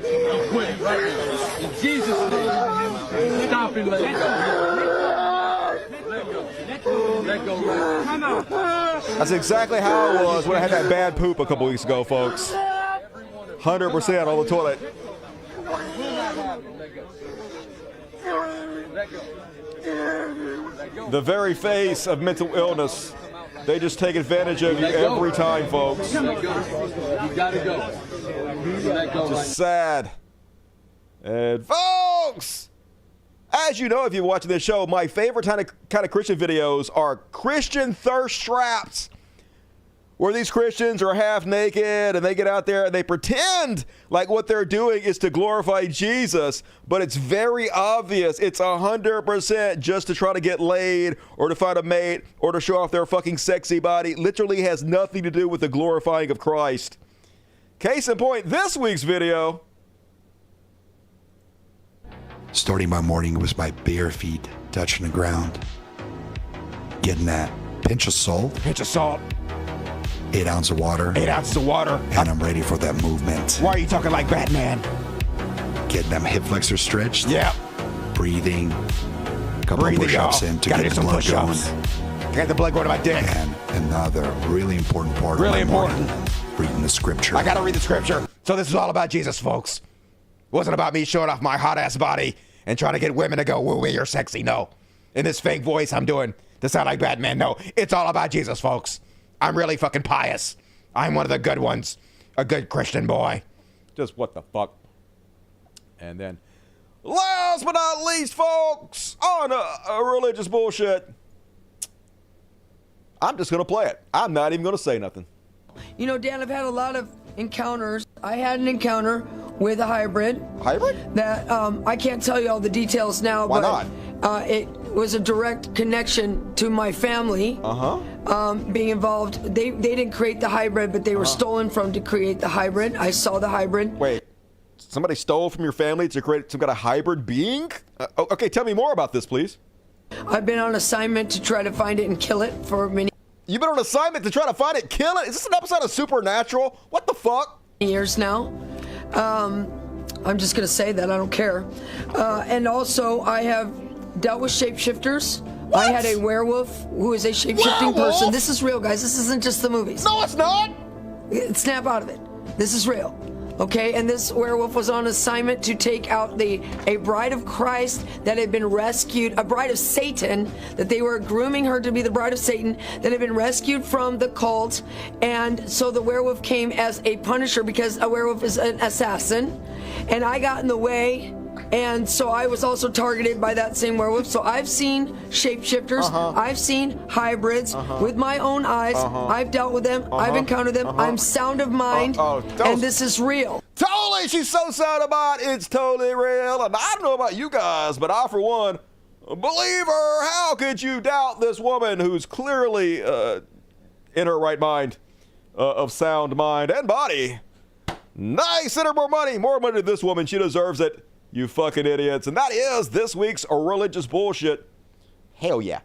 You quit it right now. In Jesus' name. Stop and let it go. Let go. Come out. That's exactly how it was when I had that bad poop a couple weeks ago, folks. 100% on the toilet. The very face of mental illness. They just take advantage of you every time, folks. You gotta go. Just sad. And folks, as you know, if you're watching this show, my favorite kind of Christian videos are Christian thirst traps, where these Christians are half naked and they get out there and they pretend like what they're doing is to glorify Jesus, but it's very obvious. It's 100% just to try to get laid or to find a mate or to show off their fucking sexy body. Literally has nothing to do with the glorifying of Christ. Case in point, this week's video. Starting my morning with my bare feet touching the ground. Getting that pinch of salt. 8 ounces of water. 8 ounces of water. And I'm ready for that movement. Why are you talking like Batman? Getting them hip flexors stretched. Yeah. Breathing. Couple of push-ups in to get the blood going. Get the blood going to my dick. And another really important part really of my important. morning, reading the scripture. I gotta read the scripture. So this is all about Jesus, folks. It wasn't about me showing off my hot-ass body and trying to get women to go, woo, you're sexy. No. In this fake voice I'm doing to sound like Batman. No. It's all about Jesus, folks. I'm really fucking pious. I'm one of the good ones. A good Christian boy. Just what the fuck? And then, last but not least, folks, on a religious bullshit, I'm just going to play it. I'm not even going to say nothing. You know, Dan, I've had a lot of encounters. I had an encounter with a hybrid. Hybrid? That I can't tell you all the details now. Why but, not? It was a direct connection to my family being involved. They didn't create the hybrid, but they were stolen from to create the hybrid. I saw the hybrid. Wait, somebody stole from your family to create some kind of hybrid being? Okay, tell me more about this, please. I've been on assignment to try to find it and kill it for many. You've been on assignment to try to find it, kill it? Is this an episode of Supernatural? What the fuck? Years now. I'm just going to say that. I don't care. And also, I have dealt with shapeshifters. What? I had a werewolf who is a shapeshifting person. This is real, guys. This isn't just the movies. No, it's not. Snap out of it. This is real. Okay, and this werewolf was on assignment to take out a bride of Christ that had been rescued, a bride of Satan, that they were grooming her to be the bride of Satan, that had been rescued from the cult. And so the werewolf came as a punisher because a werewolf is an assassin. And I got in the way. And so I was also targeted by that same werewolf. So I've seen shapeshifters. I've seen hybrids with my own eyes. I've dealt with them. I've encountered them. I'm sound of mind. And this is real. Totally. She's so sound about it. It's totally real. And I don't know about you guys, but I, for one, believe her. How could you doubt this woman who's clearly in her right mind, of sound mind and body? Nice. Send her more money. More money to this woman. She deserves it. You fucking idiots. And that is this week's religious bullshit. Hell yeah.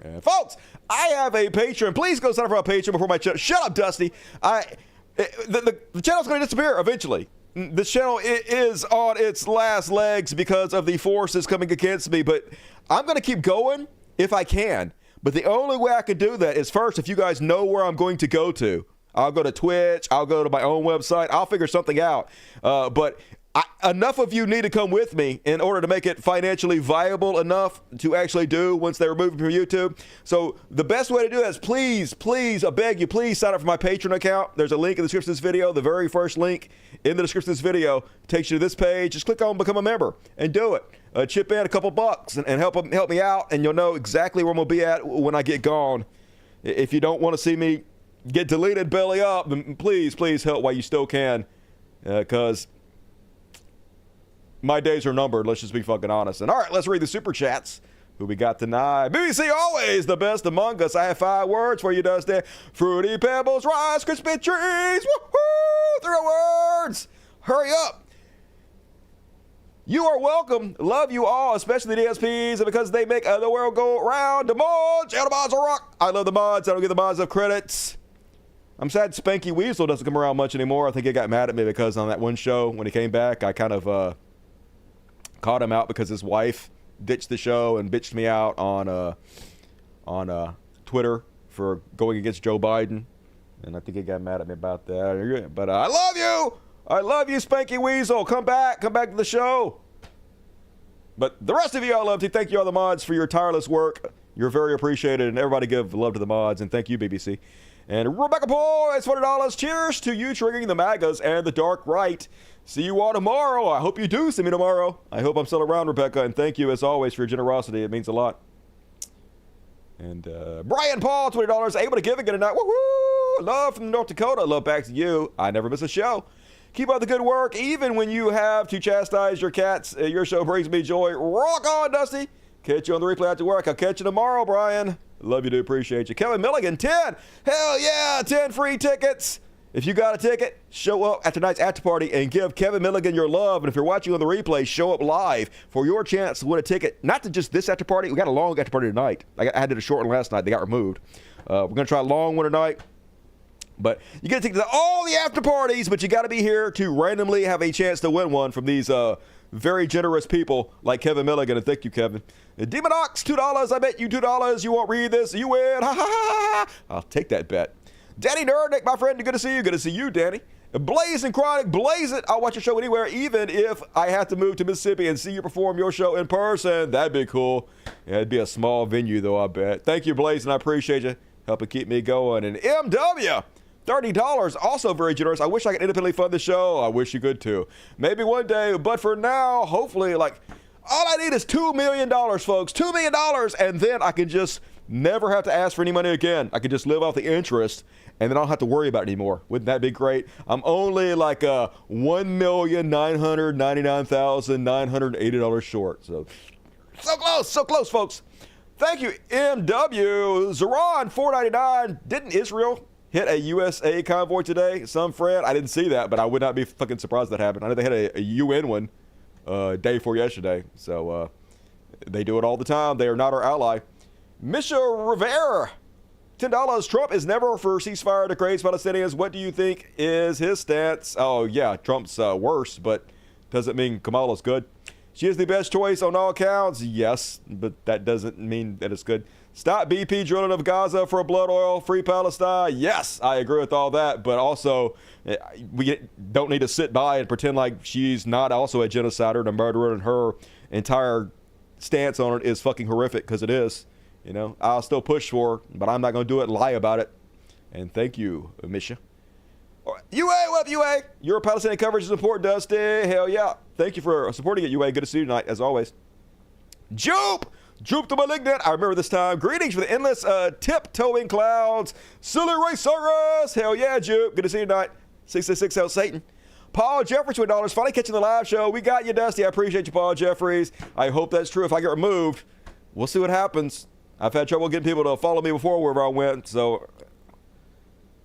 And folks, I have a Patreon. Please go sign up for my Patreon before my channel. Shut up, Dusty. The channel's going to disappear eventually. The channel is on its last legs because of the forces coming against me. But I'm going to keep going if I can. But the only way I can do that is first, if you guys know where I'm going to go to. I'll go to Twitch. I'll go to my own website. I'll figure something out. But enough of you need to come with me in order to make it financially viable enough to actually do once they remove it from YouTube. So the best way to do that is please, I beg you, please sign up for my Patreon account. There's a link in the description of this video. The very first link in the description of this video takes you to this page. Just click on Become a Member and do it. Chip in a couple bucks and help me out, and you'll know exactly where I'm going to be at when I get gone. If you don't want to see me get deleted belly up, then please help while you still can, because my days are numbered. Let's just be fucking honest. And all right, let's read the super chats. Who we got tonight? BBC, always the best among us. I have 5 words for you, Dusty. Fruity Pebbles, Rice Krispie Trees. Woohoo! 3 words. Hurry up. You are welcome. Love you all, especially the DSPs, and because they make the world go round. The mods, and the mods are rock. I love the mods. I don't give the mods enough credits. I'm sad Spanky Weasel doesn't come around much anymore. I think he got mad at me because on that one show when he came back, I kind of caught him out because his wife ditched the show and bitched me out on Twitter for going against Joe Biden, and I think he got mad at me about that. But I love you, Spanky Weasel. Come back to the show. But the rest of you I love to thank you all the mods for your tireless work. You're very appreciated, and everybody give love to the mods, and thank you, BBC. And Rebecca Paul, it's $40. Cheers to you triggering the MAGAs and the dark right. See you all tomorrow. I hope you do see me tomorrow. I hope I'm still around, Rebecca, and thank you as always for your generosity. It means a lot. And Brian Paul, $20, able to give again tonight. Woohoo! Love from North Dakota. Love back to you. I never miss a show. Keep up the good work, even when you have to chastise your cats. Your show brings me joy. Rock on, Dusty. Catch you on the replay after work. I'll catch you tomorrow, Brian. Love you, do appreciate you. Kevin Milligan, 10. Hell yeah, 10 free tickets. If you got a ticket, show up at tonight's after party and give Kevin Milligan your love. And if you're watching on the replay, show up live for your chance to win a ticket. Not to just this after party. We got a long after party tonight. I did a short one last night. They got removed. We're going to try a long one tonight. But you get a ticket to all the after parties, but you got to be here to randomly have a chance to win one from these very generous people like Kevin Milligan. And thank you, Kevin. Demon Ox, $2. I bet you $2. You won't read this. You win. Ha ha ha. I'll take that bet. Danny Nerdnick, my friend, good to see you. Good to see you, Danny. Blaze and Chronic, blaze it. I'll watch your show anywhere, even if I have to move to Mississippi and see you perform your show in person. That'd be cool. Yeah, it'd be a small venue, though, I bet. Thank you, Blaze, and I appreciate you helping keep me going. And MW, $30, also very generous. I wish I could independently fund the show. I wish you could, too. Maybe one day, but for now, hopefully, all I need is $2 million, folks. $2 million, and then I can just never have to ask for any money again. I can just live off the interest, and then I don't have to worry about it anymore. Wouldn't that be great? I'm only $1,999,980 short. So close, folks. Thank you, MW. Zeron, $4.99. Didn't Israel hit a USA convoy today? Some friend, I didn't see that, but I would not be fucking surprised that happened. I know they had a UN one day before yesterday. So they do it all the time. They are not our ally. Misha Rivera, $10. Trump is never for ceasefire to praise Palestinians. What do you think is his stance? Oh, yeah, Trump's worse, but doesn't mean Kamala's good. She is the best choice on all counts. Yes, but that doesn't mean that it's good. Stop BP drilling of Gaza for blood oil. Free Palestine. Yes, I agree with all that, but also we don't need to sit by and pretend like she's not also a genocider and a murderer, and her entire stance on it is fucking horrific, because it is. You know, I'll still push for her, but I'm not going to do it and lie about it. And thank you, Misha. UA, what up, UA? Your Palestinian coverage is important, Dusty. Hell yeah. Thank you for supporting it, UA. Good to see you tonight, as always. Jupe the Malignant. I remember this time. Greetings for the endless tiptoeing clouds. Silly Raysaurus. Hell yeah, Jupe. Good to see you tonight. 666 Hell Satan. Paul Jeffries, $20. Finally catching the live show. We got you, Dusty. I appreciate you, Paul Jeffries. I hope that's true. If I get removed, we'll see what happens. I've had trouble getting people to follow me before wherever I went, so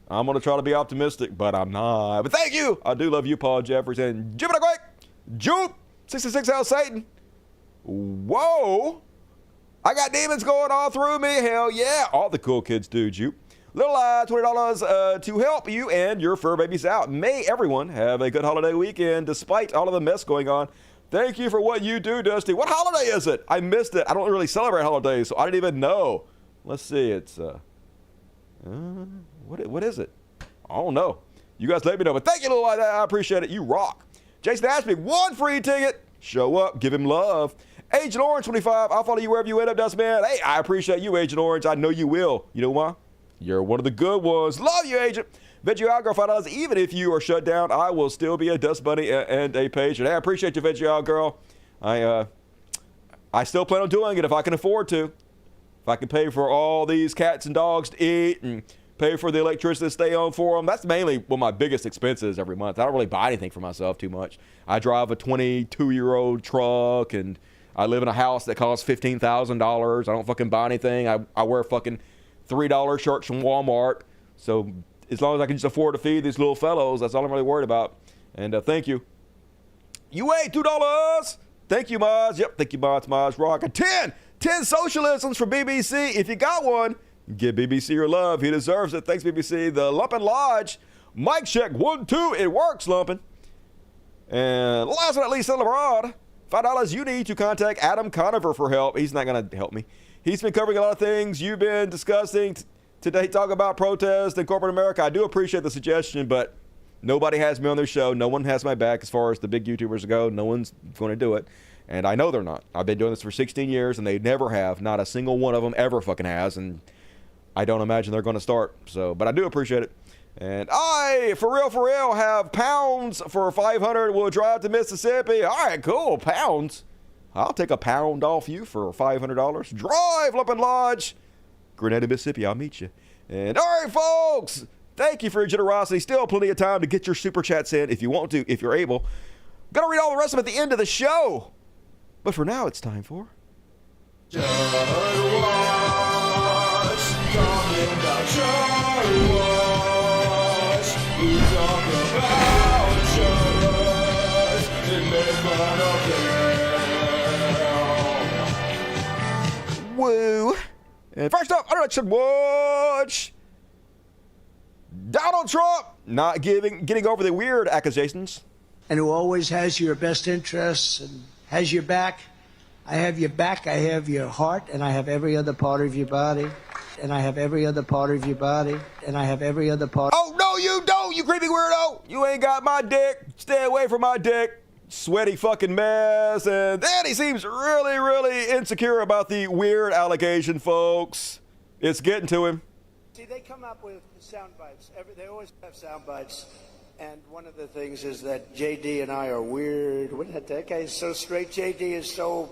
I'm going to try to be optimistic, but I'm not. But thank you. I do love you, Paul Jeffries. And Jim it a quick. Jupe, 66 Hell Satan. Whoa. I got demons going all through me. Hell yeah. All the cool kids do, Jupe. Little $20 to help you and your fur babies out. May everyone have a good holiday weekend despite all of the mess going on. Thank you for what you do, Dusty. What holiday is it? I missed it. I don't really celebrate holidays, so I didn't even know. Let's see. It's what is it? I don't know. You guys let me know. But thank you, little lad. I appreciate it. You rock. Jason Ashby, one free ticket. Show up. Give him love. Agent Orange, 25. I'll follow you wherever you end up, Dustman. Hey, I appreciate you, Agent Orange. I know you will. You know why? You're one of the good ones. Love you, Agent. Veggie Girl, $5. Even if you are shut down, I will still be a Dust Bunny and a page. And hey, I appreciate you, Veggie Girl. I still plan on doing it if I can afford to. If I can pay for all these cats and dogs to eat and pay for the electricity to stay on for them. That's mainly one of my biggest expenses every month. I don't really buy anything for myself too much. I drive a 22-year-old truck, and I live in a house that costs $15,000. I don't fucking buy anything. I wear fucking $3 shirts from Walmart. So as long as I can just afford to feed these little fellows, that's all I'm really worried about. And thank you. UA, $2. Thank you, Moz. Yep, thank you, Moz. Rock. 10 socialisms for BBC. If you got one, give BBC your love. He deserves it. Thanks, BBC. The Lumpin' Lodge. Mic check. 1, 2. It works, Lumpin'. And last but not least, abroad. $5 you need to contact Adam Conover for help. He's not going to help me. He's been covering a lot of things you've been discussing. Today, talk about protest in corporate America. I do appreciate the suggestion, but nobody has me on their show. No one has my back as far as the big YouTubers go. No one's going to do it. And I know they're not. I've been doing this for 16 years, and they never have. Not a single one of them ever fucking has. And I don't imagine they're going to start. So, but I do appreciate it. And I, for real, have pounds for 500. We'll drive to Mississippi. All right, cool. Pounds. I'll take a pound off you for $500. Drive, Lumpin' Lodge. Grenada, Mississippi. I'll meet you. And all right, folks. Thank you for your generosity. Still plenty of time to get your super chats in if you want to, if you're able. Gonna read all the rest of them at the end of the show. But for now, it's time for... Just watch, talking about just watch. woo. And first up, I should watch Donald Trump not getting over the weird accusations. And who always has your best interests and has your back. I have your back, I have your heart, and I have every other part of your body. And I have every other part of your body. And I have every other part. Oh, no, you don't, you creepy weirdo. You ain't got my dick. Stay away from my dick. Sweaty fucking mess. And then he seems really, really insecure about the weird allegation, folks. It's getting to him. See, they come up with sound bites. They always have sound bites. And one of the things is that JD and I are weird. That guy is so straight. JD is so...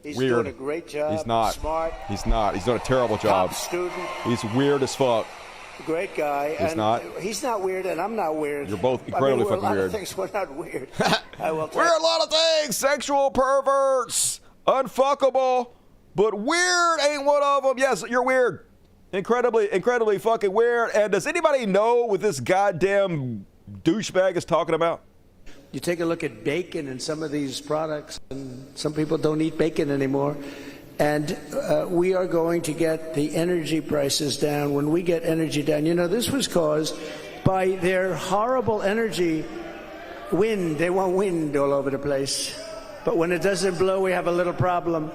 He's weird. Doing a great job. He's not. Smart. He's not. He's doing a terrible job. Top student. He's weird as fuck. Great guy. He's not. He's not weird, and I'm not weird. You're both incredibly we're fucking weird. A lot of things we're not weird. We're a lot of things. Sexual perverts. Unfuckable. But weird ain't one of them. Yes, you're weird. Incredibly fucking weird. And does anybody know what this goddamn douchebag is talking about? You take a look at bacon and some of these products, and some people don't eat bacon anymore. And we are going to get the energy prices down. When we get energy down, you know, this was caused by their horrible energy wind. They want wind all over the place. But when it doesn't blow, we have a little problem.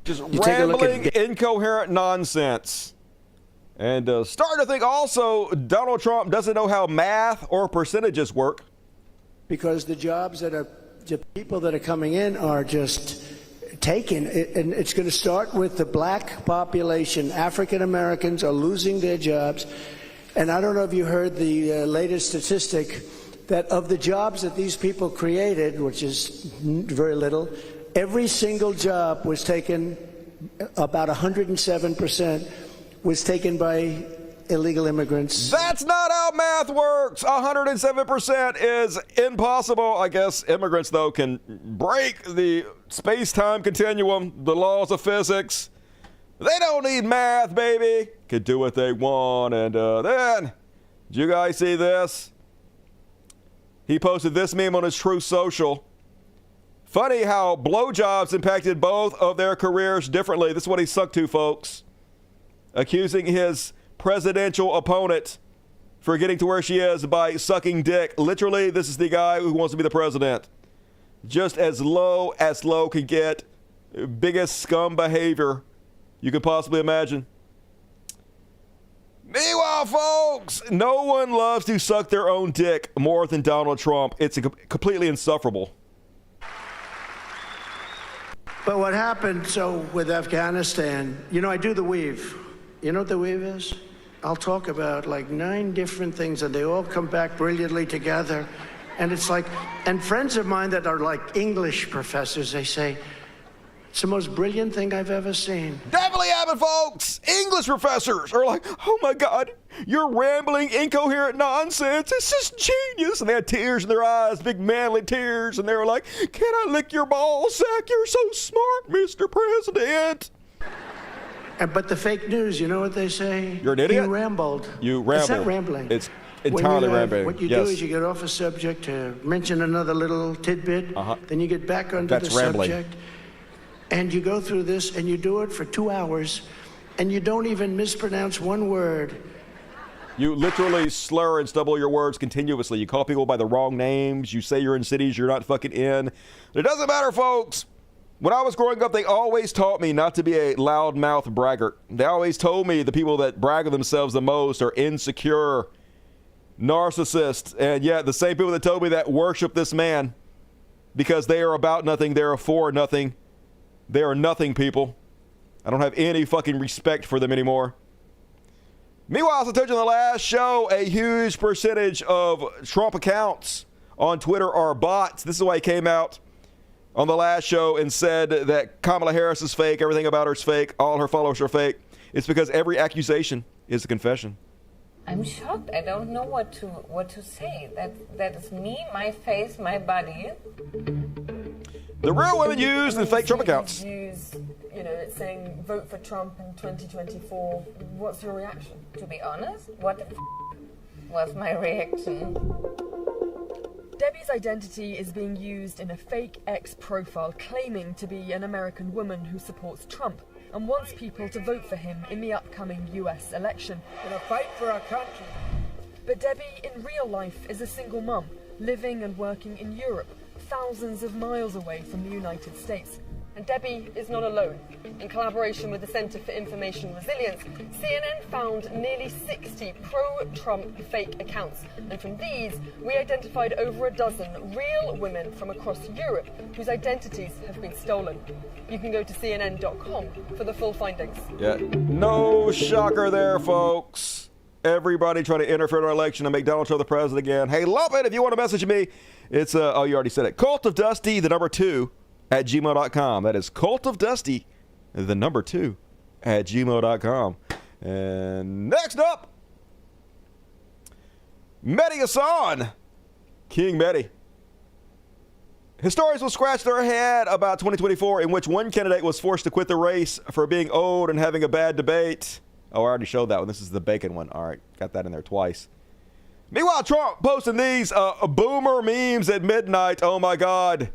Just rambling, incoherent nonsense. And starting to think also Donald Trump doesn't know how math or percentages work. Because the jobs that are, the people that are coming in are just taken. And it's going to start with the black population. African Americans are losing their jobs. And I don't know if you heard the latest statistic that of the jobs that these people created, which is very little, every single job was taken, about 107% was taken by illegal immigrants. That's not how math works. 107% is impossible. I guess immigrants, though, can break the space-time continuum, the laws of physics. They don't need math, baby. Can do what they want. And then, did you guys see this? He posted this meme on his Truth Social. Funny how blowjobs impacted both of their careers differently. This is what he sucked to, folks. Accusing his presidential opponent for getting to where she is by sucking dick. Literally, this is the guy who wants to be the president. Just as low can get. Biggest scum behavior you could possibly imagine. Meanwhile, folks, no one loves to suck their own dick more than Donald Trump. It's completely insufferable. But what happened, so with Afghanistan, you know, I do the weave. You know what the weave is? I'll talk about like 9 different things, and they all come back brilliantly together. And it's like, and friends of mine that are like English professors, they say, it's the most brilliant thing I've ever seen. Definitely happen, folks. English professors are like, oh my God, you're rambling, incoherent nonsense. It's just genius. And they had tears in their eyes, big manly tears. And they were like, can I lick your ball sack? You're so smart, Mr. President. But the fake news, you know what they say? You're an idiot? You rambled. You rambled. It's not rambling. It's entirely rambling. What you do is you get off a subject to mention another little tidbit. Then you get back onto the subject. And you go through this, and you do it for 2 hours, and you don't even mispronounce one word. You literally slur and stumble your words continuously. You call people by the wrong names. You say you're in cities you're not fucking in. It doesn't matter, folks. When I was growing up, they always taught me not to be a loudmouth braggart. They always told me the people that brag of themselves the most are insecure narcissists. And yet, the same people that told me that worship this man because they are about nothing, they are for nothing. They are nothing people. I don't have any fucking respect for them anymore. Meanwhile, as I told you in the last show, a huge percentage of Trump accounts on Twitter are bots. This is why he came out on the last show and said that Kamala Harris is fake, everything about her is fake, all her followers are fake. It's because every accusation is a confession. I'm shocked. I don't know what to say. That is me, my face, my body. The real women used in fake Trump accounts. Use, you know, it's saying vote for Trump in 2024. What's your reaction? To be honest, what the was my reaction? Debbie's identity is being used in a fake X profile claiming to be an American woman who supports Trump. and wants people to vote for him in the upcoming US election. Gonna fight for our country. But Debbie, in real life, is a single mum, living and working in Europe, thousands of miles away from the United States. And Debbie is not alone. In collaboration with the Center for Information Resilience, CNN found nearly 60 pro-Trump fake accounts. And from these, we identified over a dozen real women from across Europe whose identities have been stolen. You can go to CNN.com for the full findings. Yeah, no shocker there, folks. Everybody trying to interfere in our election and make Donald Trump the president again. Hey, love it. If you want to message me, it's, oh, you already said it. Cult of Dusty, the number 2, at gmail.com. That is Cult of Dusty, the number 2, at gmail.com. And next up, Mehdi Hassan, King Mehdi. Historians will scratch their head about 2024, in which one candidate was forced to quit the race for being old and having a bad debate. Oh, I already showed that one. This is the bacon one. All right, got that in there twice. Meanwhile, Trump posting these boomer memes at midnight. Oh, my God.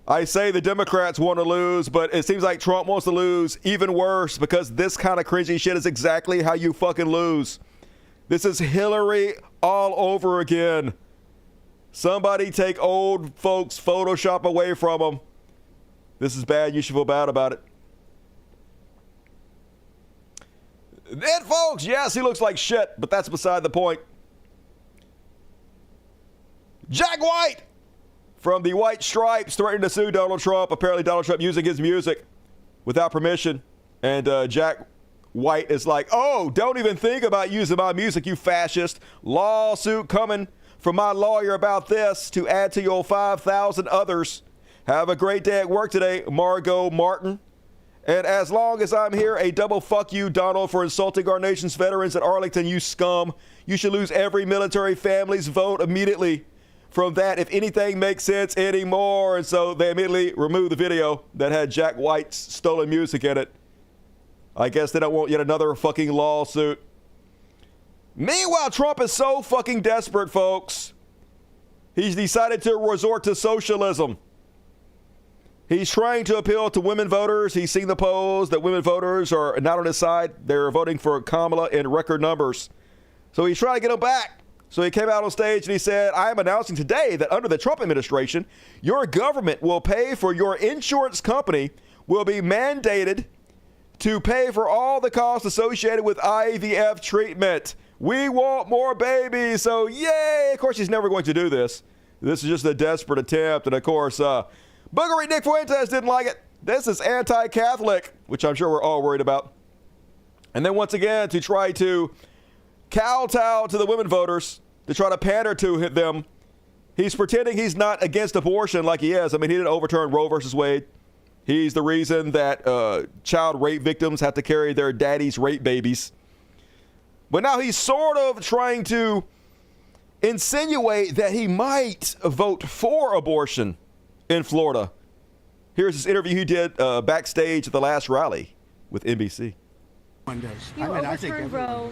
I say the Democrats want to lose, but it seems like Trump wants to lose even worse, because this kind of cringy shit is exactly how you fucking lose. This is Hillary all over again. Somebody take old folks' Photoshop away from them. This is bad. You should feel bad about it. Then, folks, yes, he looks like shit, but that's beside the point. Jack White from the White Stripes threatening to sue Donald Trump. Apparently, Donald Trump using his music without permission. And Jack White is like, oh, don't even think about using my music, you fascist. Lawsuit coming from my lawyer about this to add to your 5,000 others. Have a great day at work today, Margot Martin. And as long as I'm here, a double fuck you, Donald, for insulting our nation's veterans at Arlington, you scum. You should lose every military family's vote immediately from that, if anything makes sense anymore. And so they immediately removed the video that had Jack White's stolen music in it. I guess they don't want yet another fucking lawsuit. Meanwhile, Trump is so fucking desperate, folks. He's decided to resort to socialism. He's trying to appeal to women voters. He's seen the polls that women voters are not on his side. They're voting for Kamala in record numbers. So he's trying to get them back. So he came out on stage and he said, I am announcing today that under the Trump administration, your government will pay for your insurance company, will be mandated to pay for all the costs associated with IVF treatment. We want more babies. So yay. Of course, he's never going to do this. This is just a desperate attempt. And of course, Boogery Nick Fuentes didn't like it. This is anti-Catholic, which I'm sure we're all worried about. And then once again, to try to kowtow to the women voters, to try to pander to them, he's pretending he's not against abortion like he is. I mean, he didn't overturn Roe versus Wade. He's the reason that child rape victims have to carry their daddy's rape babies. But now he's sort of trying to insinuate that he might vote for abortion in Florida. Here's this interview he did backstage at the last rally with NBC. You overturned Roe,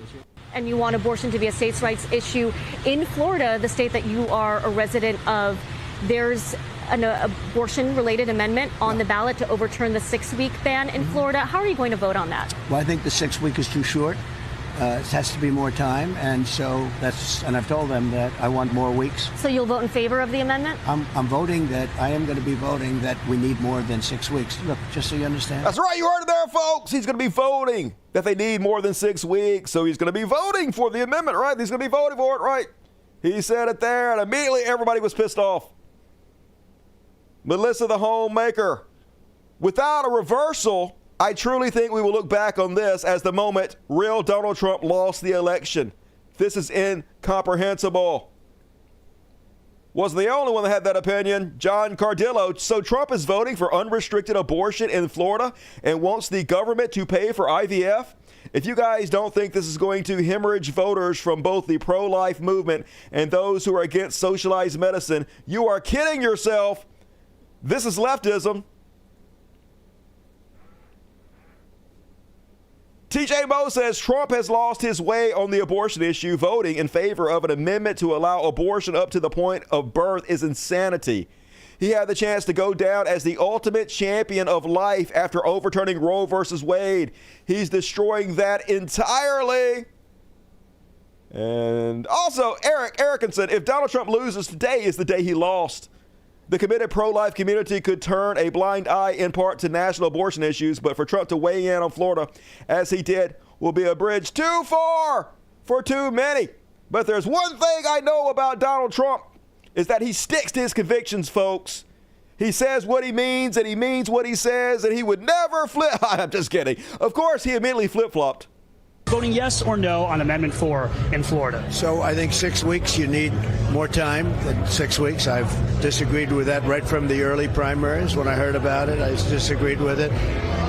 and you want abortion to be a states' rights issue. In Florida, the state that you are a resident of, there's an abortion-related amendment on the ballot to overturn the 6-week ban in Florida. How are you going to vote on that? Well, I think the 6-week is too short. It has to be more time, and so and I've told them that I want more weeks. So you'll vote in favor of the amendment? I am going to be voting that we need more than 6 weeks. Look, just so you understand. That's right, you heard it there, folks. He's going to be voting that they need more than 6 weeks, so he's going to be voting for the amendment, right? He's going to be voting for it, right? He said it there, and immediately everybody was pissed off. Melissa the homemaker. Without a reversal, I truly think we will look back on this as the moment real Donald Trump lost the election. This is incomprehensible. Wasn't the only one that had that opinion. John Cardillo. So Trump is voting for unrestricted abortion in Florida and wants the government to pay for IVF? If you guys don't think this is going to hemorrhage voters from both the pro-life movement and those who are against socialized medicine, you are kidding yourself. This is leftism. TJ Moe says Trump has lost his way on the abortion issue. Voting in favor of an amendment to allow abortion up to the point of birth is insanity. he had the chance to go down as the ultimate champion of life after overturning Roe versus Wade. He's destroying that entirely. And also, Eric Erickson, if Donald Trump loses, today is the day he lost. The committed pro-life community could turn a blind eye in part to national abortion issues, but for Trump to weigh in on Florida as he did will be a bridge too far for too many. But there's one thing I know about Donald Trump is that he sticks to his convictions, folks. He says what he means and he means what he says, and he would never flip. I'm just kidding. Of course, he immediately flip-flopped. Voting yes or no on Amendment 4 in Florida? So I think 6 weeks, you need more time than 6 weeks. I've disagreed with that right from the early primaries. When I heard about it, I disagreed with it.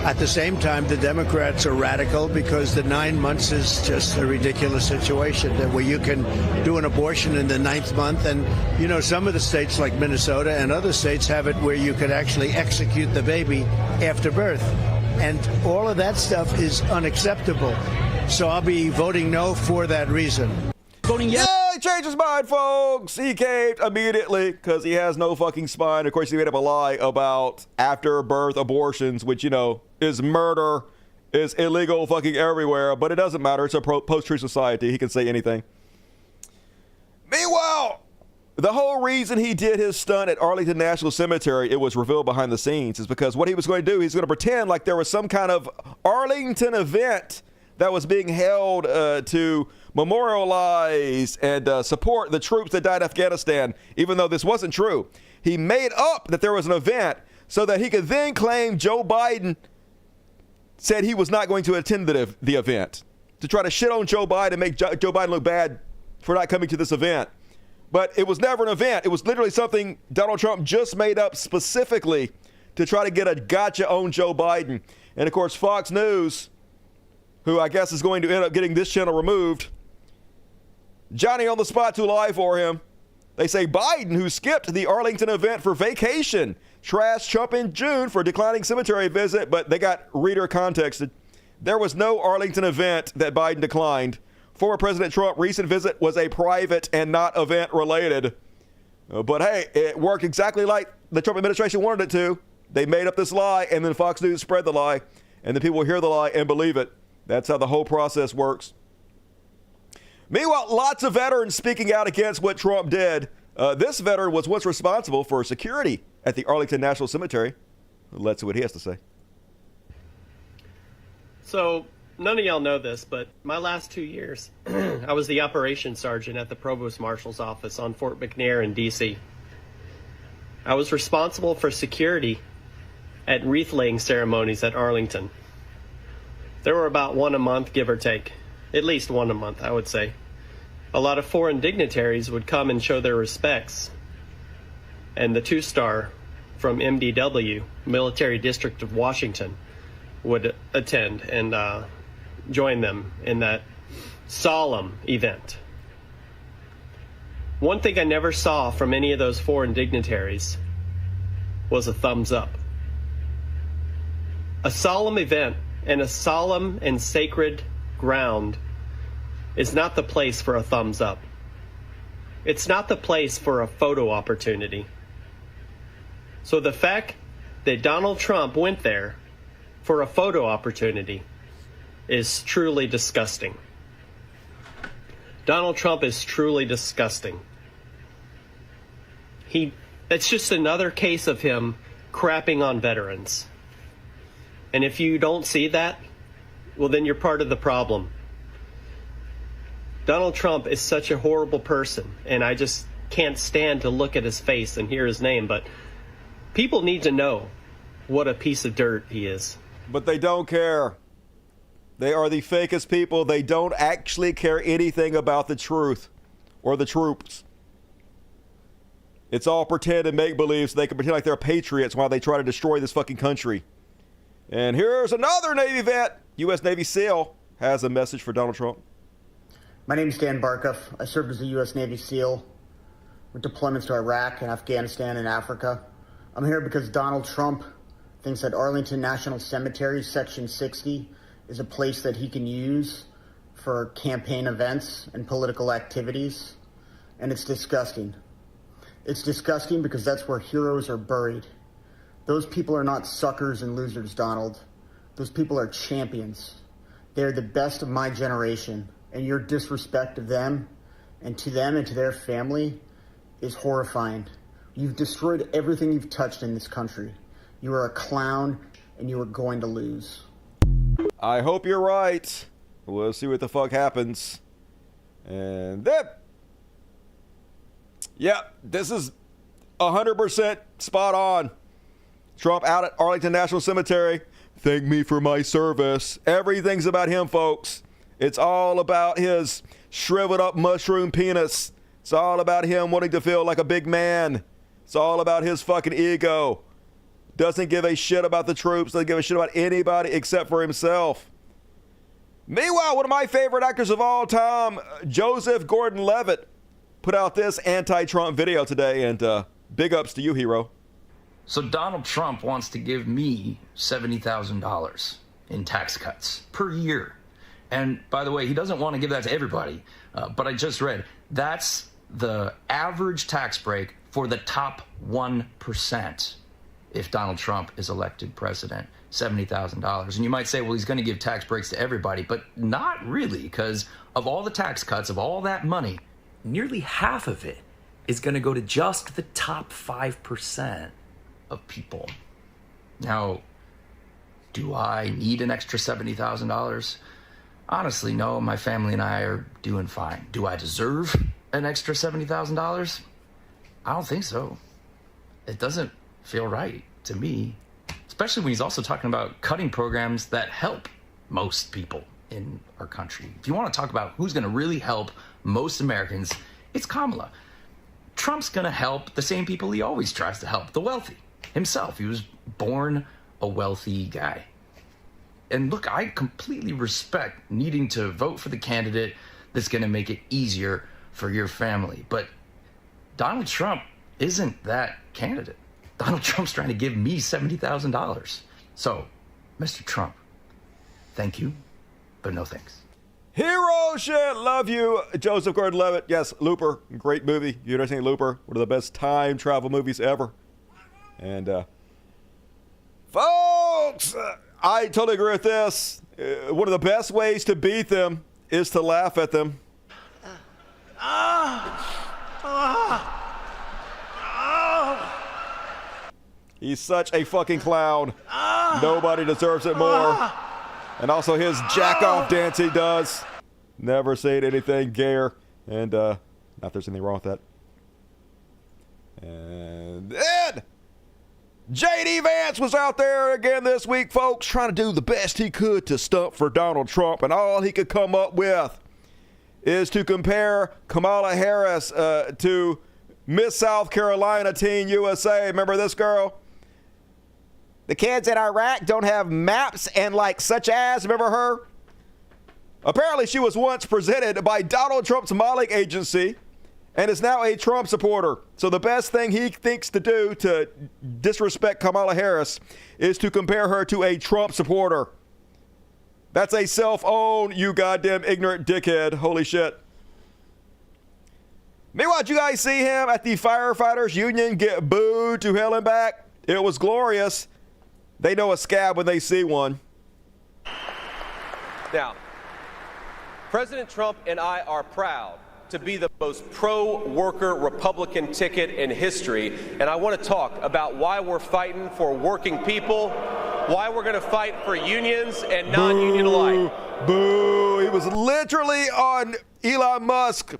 At the same time, the Democrats are radical because the 9 months is just a ridiculous situation where you can do an abortion in the 9th month. And, you know, some of the states like Minnesota and other states have it where you could actually execute the baby after birth. And all of that stuff is unacceptable. So I'll be voting no for that reason. Voting yes. Yeah, he changed his mind, folks. He caved immediately because he has no fucking spine. Of course, he made up a lie about after birth abortions, which, you know, is murder, is illegal fucking everywhere. But it doesn't matter. It's a post-truth society. He can say anything. Meanwhile, the whole reason he did his stunt at Arlington National Cemetery, it was revealed behind the scenes, is because what he was going to do, he's going to pretend like there was some kind of Arlington event that was being held to memorialize and support the troops that died in Afghanistan, even though this wasn't true. He made up that there was an event so that he could then claim Joe Biden said he was not going to attend the event, to try to shit on Joe Biden and make Joe Biden look bad for not coming to this event. But it was never an event. It was literally something Donald Trump just made up specifically to try to get a gotcha on Joe Biden. And, of course, Fox News, who I guess is going to end up getting this channel removed, Johnny on the spot to lie for him. They say Biden, who skipped the Arlington event for vacation, trashed Trump in June for declining cemetery visit, but they got reader contexted. There was no Arlington event that Biden declined. Former President Trump's recent visit was a private and not event related. But hey, it worked exactly like the Trump administration wanted it to. They made up this lie, and then Fox News spread the lie, and then people hear the lie and believe it. That's how the whole process works. Meanwhile, lots of veterans speaking out against what Trump did. This veteran was once responsible for security at the Arlington National Cemetery. Let's see what he has to say. So, none of y'all know this, but my last 2 years, I was the operations sergeant at the Provost Marshal's office on Fort McNair in D.C. I was responsible for security at wreath-laying ceremonies at Arlington. There were about one a month, give or take. At least one a month, I would say. A lot of foreign dignitaries would come and show their respects. And the two-star from MDW, Military District of Washington, would attend and join them in that solemn event. One thing I never saw from any of those foreign dignitaries was a thumbs up. A solemn event and a solemn and sacred ground is not the place for a thumbs up. It's not the place for a photo opportunity. So the fact that Donald Trump went there for a photo opportunity is truly disgusting. Donald Trump is truly disgusting. It's just another case of him crapping on veterans. And if you don't see that, well, then you're part of the problem. Donald Trump is such a horrible person, and I just can't stand to look at his face and hear his name, but people need to know what a piece of dirt he is. But they don't care. They are the fakest people. They don't actually care anything about the truth or the troops. It's all pretend and make-believe so they can pretend like they're patriots while they try to destroy this fucking country. And here's another Navy vet. U.S. Navy SEAL has a message for Donald Trump. My name is Dan Barkoff. I served as a U.S. Navy SEAL with deployments to Iraq and Afghanistan and Africa. I'm here because Donald Trump thinks that Arlington National Cemetery, Section 60, is a place that he can use for campaign events and political activities, and it's disgusting. It's disgusting because that's where heroes are buried. Those people are not suckers and losers, Donald. Those people are champions. They're the best of my generation, and your disrespect of them and to their family is horrifying. You've destroyed everything you've touched in this country. You are a clown, and you are going to lose. I hope you're right. We'll see what the fuck happens. And then, yeah, this is 100% spot on. Trump out at Arlington National Cemetery. Thank me for my service. Everything's about him, folks. It's all about his shriveled up mushroom penis. It's all about him wanting to feel like a big man. It's all about his fucking ego. Doesn't give a shit about the troops. Doesn't give a shit about anybody except for himself. Meanwhile, one of my favorite actors of all time, Joseph Gordon-Levitt, put out this anti-Trump video today, and big ups to you, hero. So Donald Trump wants to give me $70,000 in tax cuts per year. And by the way, he doesn't want to give that to everybody, but I just read that's the average tax break for the top 1% if Donald Trump is elected president, $70,000. And you might say, well, he's going to give tax breaks to everybody, but not really, because of all the tax cuts, of all that money, nearly half of it is going to go to just the top 5% of people. Now, do I need an extra $70,000? Honestly, no. My family and I are doing fine. Do I deserve an extra $70,000? I don't think so. It doesn't feel right to me, especially when he's also talking about cutting programs that help most people in our country. If you want to talk about who's going to really help most Americans, it's Kamala. Trump's going to help the same people he always tries to help, the wealthy. Himself, he was born a wealthy guy. And look, I completely respect needing to vote for the candidate that's going to make it easier for your family. But Donald Trump isn't that candidate. Donald Trump's trying to give me $70,000. So, Mr. Trump, thank you, but no thanks. Hero shit, love you, Joseph Gordon-Levitt. Yes, Looper, great movie. You ever seen Looper? One of the best time travel movies ever. And, folks, I totally agree with this. One of the best ways to beat them is to laugh at them. He's such a fucking clown. Nobody deserves it more. And also his jack-off dance he does. Never saying anything gayer. And, not there's anything wrong with that. And then J.D. Vance was out there again this week, folks, trying to do the best he could to stump for Donald Trump. And all he could come up with is to compare Kamala Harris to Miss South Carolina Teen USA. Remember this girl? The kids in Iraq don't have maps and like such as, remember her? Apparently she was once presented by Donald Trump's modeling agency and is now a Trump supporter. So the best thing he thinks to do to disrespect Kamala Harris is to compare her to a Trump supporter. That's a self-own, you goddamn ignorant dickhead. Holy shit. Meanwhile, did you guys see him at the firefighters union get booed to hell and back? It was glorious. They know a scab when they see one. Now, President Trump and I are proud to be the most pro-worker Republican ticket in history, and I want to talk about why we're fighting for working people, why we're going to fight for unions and non-union alike. Boo! He was literally on Elon Musk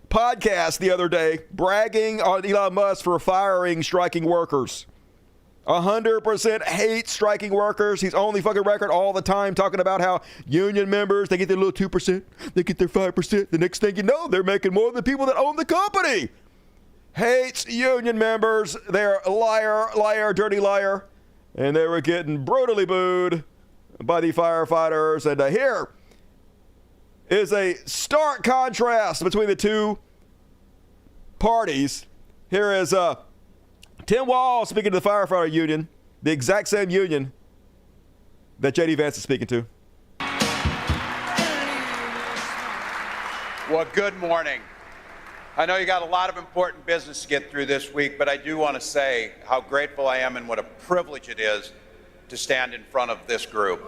podcast the other day, bragging on Elon Musk for firing striking workers. 100% hate striking workers. He's on the fucking record all the time talking about how union members, they get their little 2%, they get their 5%. The next thing you know, they're making more than the people that own the company. Hates union members. They're a liar, liar, dirty liar. And they were getting brutally booed by the firefighters. And here is a stark contrast between the two parties. Here is Tim Wall speaking to the firefighter union, the exact same union that J.D. Vance is speaking to. Well, good morning. I know you got a lot of important business to get through this week, but I do want to say how grateful I am and what a privilege it is to stand in front of this group.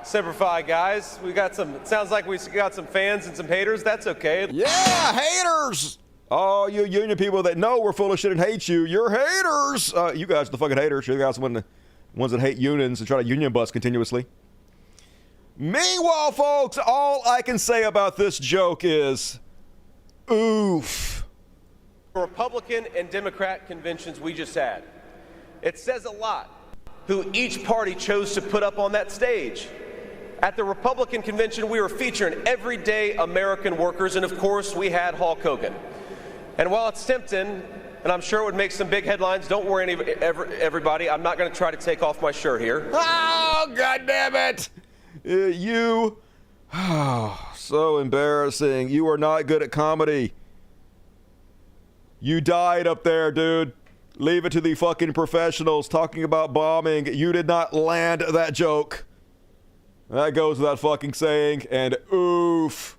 Semper Fi, guys. We got some, it sounds like we got some fans and some haters. That's okay. Yeah, haters! All you union people that know we're full of shit and hate you, you're haters! You guys are the fucking haters. You guys are the ones that hate unions and try to union bust continuously. Meanwhile, folks, all I can say about this joke is, oof. Republican and Democrat conventions we just had. It says a lot who each party chose to put up on that stage. At the Republican convention, we were featuring everyday American workers, and of course, we had Hulk Hogan. And while it's tempting, and I'm sure it would make some big headlines, don't worry, everybody, I'm not going to try to take off my shirt here. Oh, God damn it! So embarrassing. You are not good at comedy. You died up there, dude. Leave it to the fucking professionals talking about bombing. You did not land that joke. That goes without fucking saying, and oof.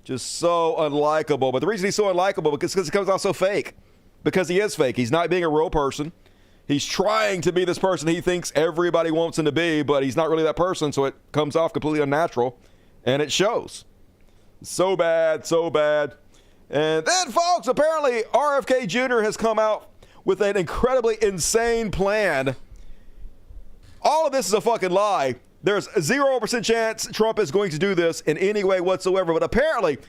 Just so unlikable. But the reason he's so unlikable is because it comes out so fake. Because he is fake. He's not being a real person. He's trying to be this person he thinks everybody wants him to be, but he's not really that person, so it comes off completely unnatural, and it shows. So bad, so bad. And then, folks, apparently RFK Jr. has come out with an incredibly insane plan. All of this is a fucking lie. There's a 0% chance Trump is going to do this in any way whatsoever, but apparently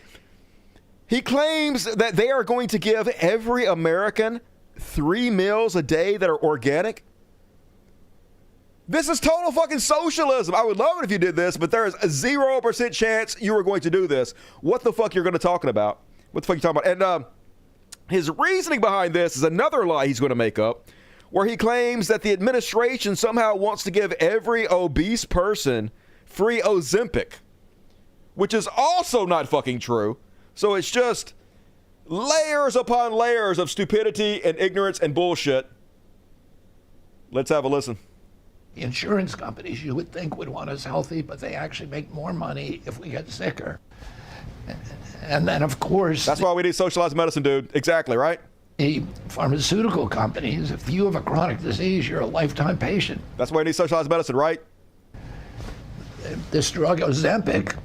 he claims that they are going to give every American 3 meals a day that are organic. This is total fucking socialism. I would love it if you did this, but there is a 0% chance you are going to do this. What the fuck you're going to talking about? What the fuck are you talking about? And his reasoning behind this is another lie he's going to make up, where he claims that the administration somehow wants to give every obese person free Ozempic, which is also not fucking true. So it's just layers upon layers of stupidity and ignorance and bullshit. Let's have a listen. The insurance companies you would think would want us healthy, but they actually make more money if we get sicker. And then, of course... That's why we need socialized medicine, dude. Exactly, right? The pharmaceutical companies, if you have a chronic disease, you're a lifetime patient. That's why we need socialized medicine, right? This drug, Ozempic,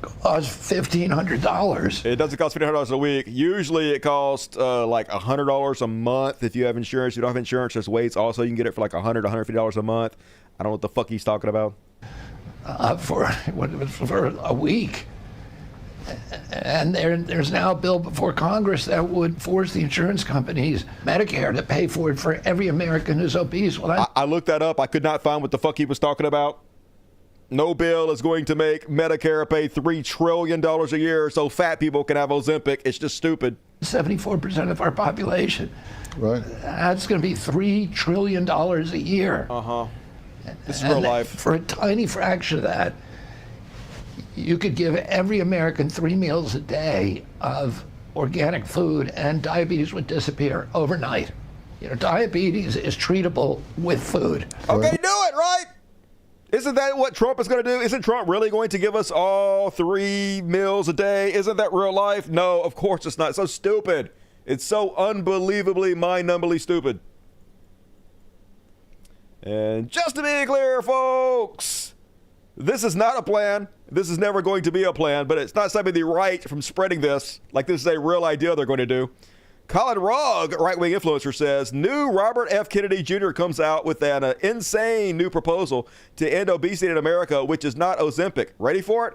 costs $1,500. It doesn't cost $1,500 a week. Usually it costs like $100 a month if you have insurance. You don't have insurance, there's waits. Also, you can get it for like $100, $150 a month. I don't know what the fuck he's talking about. For a week. And there's now a bill before Congress that would force the insurance companies, Medicare, to pay for it for every American who's obese. Well, I looked that up. I could not find what the fuck he was talking about. No bill is going to make Medicare pay $3 trillion a year so fat people can have Ozempic. It's just stupid. 74% of our population. Right. That's going to be $3 trillion a year. Uh-huh. This is real life. For a tiny fraction of that, you could give every American 3 meals a day of organic food and diabetes would disappear overnight. You know, diabetes is treatable with food. Okay, do it, right? Isn't that what Trump is going to do? Isn't Trump really going to give us all 3 meals a day? Isn't that real life? No, of course it's not. It's so stupid. It's so unbelievably, mind-numbingly stupid. And just to be clear, folks, this is not a plan. This is never going to be a plan, but it's not stopping the right from spreading this like this is a real idea they're going to do. Colin Rugg, right-wing influencer, says new Robert F. Kennedy Jr. comes out with an insane new proposal to end obesity in America, which is not Ozempic. Ready for it?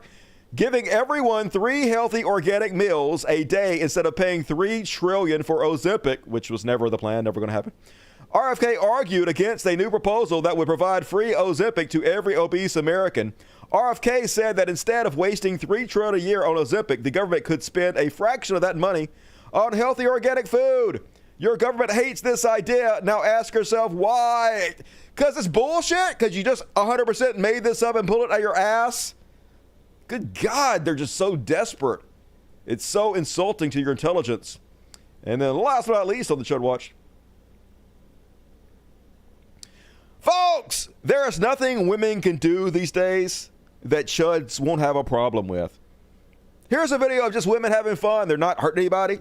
Giving everyone 3 healthy organic meals a day instead of paying $3 trillion for Ozempic, which was never the plan, never going to happen. RFK argued against a new proposal that would provide free Ozempic to every obese American. RFK said that instead of wasting $3 trillion a year on Ozempic, the government could spend a fraction of that money on healthy organic food. Your government hates this idea. Now ask yourself why. Because it's bullshit? Because you just 100% made this up and pulled it out of your ass? Good God, they're just so desperate. It's so insulting to your intelligence. And then last but not least on the Chud Watch. Folks, there is nothing women can do these days that chuds won't have a problem with. Here's a video of just women having fun. They're not hurting anybody.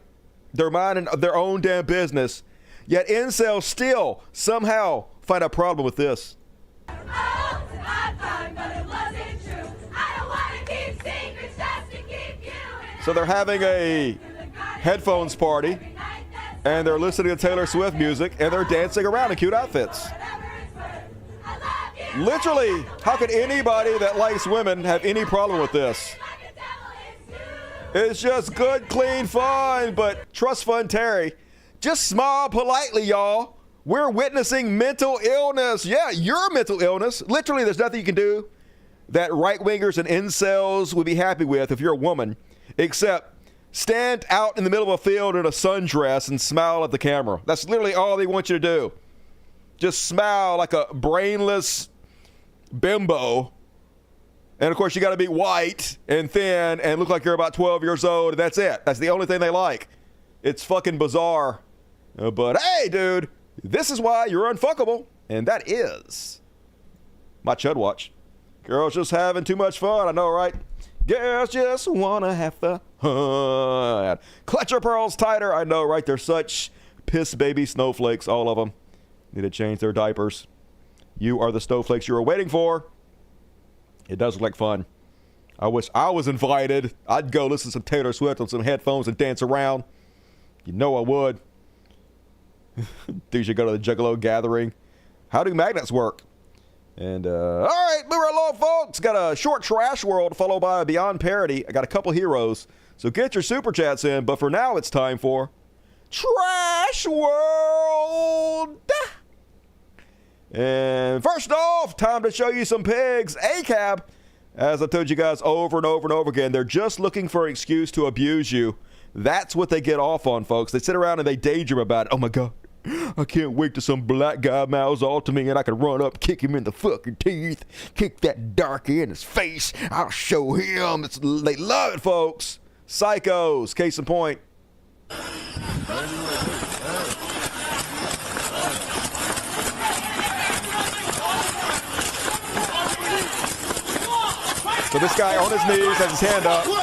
They're minding their own damn business. Yet incels still somehow find a problem with this. So they're having a headphones party, and they're listening to Taylor Swift music, and they're dancing around in cute outfits. Literally, how could anybody that likes women have any problem with this? It's just good, clean fun, but trust fund Terry. Just smile politely, y'all. We're witnessing mental illness. Yeah, your mental illness. Literally, there's nothing you can do that right-wingers and incels would be happy with if you're a woman, except stand out in the middle of a field in a sundress and smile at the camera. That's literally all they want you to do. Just smile like a brainless bimbo. And of course, you got to be white and thin and look like you're about 12 years old. And that's it. That's the only thing they like. It's fucking bizarre. But hey, dude, this is why you're unfuckable. And that is my Chud Watch. Girls just having too much fun. I know, right? Girls just want to have fun. Clutch your pearls tighter. I know, right? They're such piss baby snowflakes, all of them. Need to change their diapers. You are the snowflakes you were waiting for. It does look like fun. I wish I was invited. I'd go listen to some Taylor Swift on some headphones and dance around. You know I would. You should go to the Juggalo gathering. How do magnets work? And, all right, moving along, folks. Got a short trash world followed by a Beyond Parody. I got a couple heroes. So get your super chats in. But for now, it's time for Trash World. And first off, time to show you some pigs. ACAB, as I told you guys over and over and over again, they're just looking for an excuse to abuse you. That's what they get off on, folks. They sit around and they daydream about it. Oh, my God. I can't wait till some black guy mouths all to me and I can run up, kick him in the fucking teeth, kick that darky in his face. I'll show him. They love it, folks. Psychos, case in point. So this guy on his knees has his hand up. That's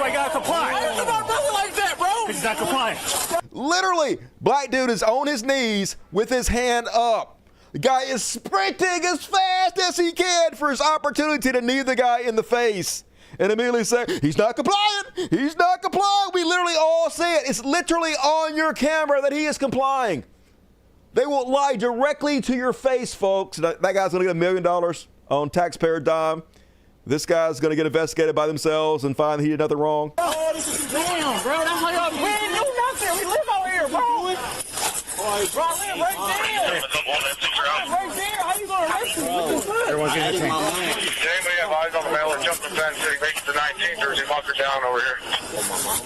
why you gotta comply. Like that, bro. He's not complying. Literally, black dude is on his knees with his hand up. The guy is sprinting as fast as he can for his opportunity to knee the guy in the face. And immediately say, he's not complying. He's not complying. We literally all see it. It's literally on your camera that he is complying. They will lie directly to your face, folks. That guy's going to get $1 million on taxpayer dime. This guy's going to get investigated by themselves and find he did nothing wrong. Oh, this is damn, bro. That's how y'all. We ain't do nothing. We live out here, bro. Bro, I live right there. Right there. How you going to arrest me? Everyone's getting detained. Anybody have eyes on the male or jump the fence? He makes the 19th or is he bunker down over here?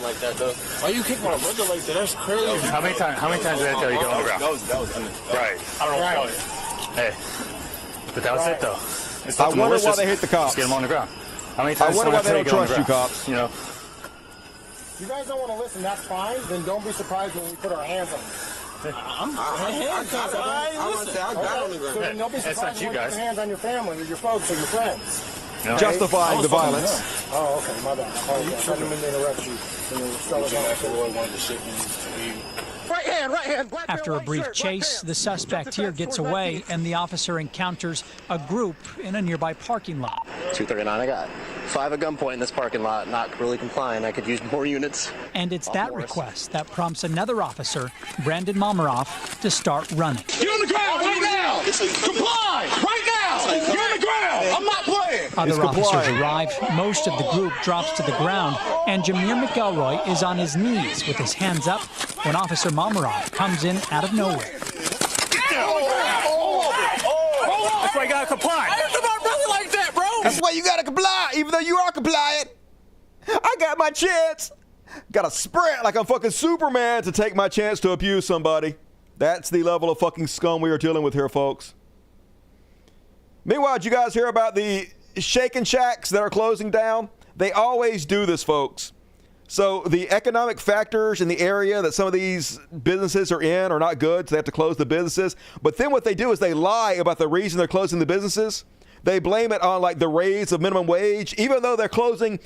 Like that, though. Why you kick my brother like that? That's crazy. How many times did I tell you to go on the ground? That was right. I don't know. Hey, but that was it, though. I wonder why they hate the cops. Just get them on the ground. How many times I wonder why they don't trust you, cops. You know. If you guys don't want to listen, that's fine. Then don't be surprised when we put our hands on them. I got on the ground. So then don't be surprised when we put your hands on your family or your folks or your friends. No. Justifying the violence. Oh, okay, my bad. I didn't mean to interrupt you. Right hand. After a brief chase, the suspect here gets away, and the officer encounters a group in a nearby parking lot. 239, I got 5 at gunpoint in this parking lot, not really complying. I could use more units. And it's that request that prompts another officer, Brandon Mameroff, to start running. You're on the ground right now. Comply right now. You're on the ground. I'm not playing. Other officers arrive. Most of the group drops to the ground, and Jameer McElroy is on his knees with his hands up when Officer Mameroff comes in out of nowhere. That's why you gotta comply. I didn't do my brother like that, bro. That's why you gotta comply, even though you are compliant. I got my chance. Gotta sprint like I'm fucking Superman to take my chance to abuse somebody. That's the level of fucking scum we are dealing with here, folks. Meanwhile, did you guys hear about the Shake and Shacks that are closing down? They always do this, folks. So the economic factors in the area that some of these businesses are in are not good, so they have to close the businesses. But then what they do is they lie about the reason they're closing the businesses. They blame it on like the raise of minimum wage, even though they're closing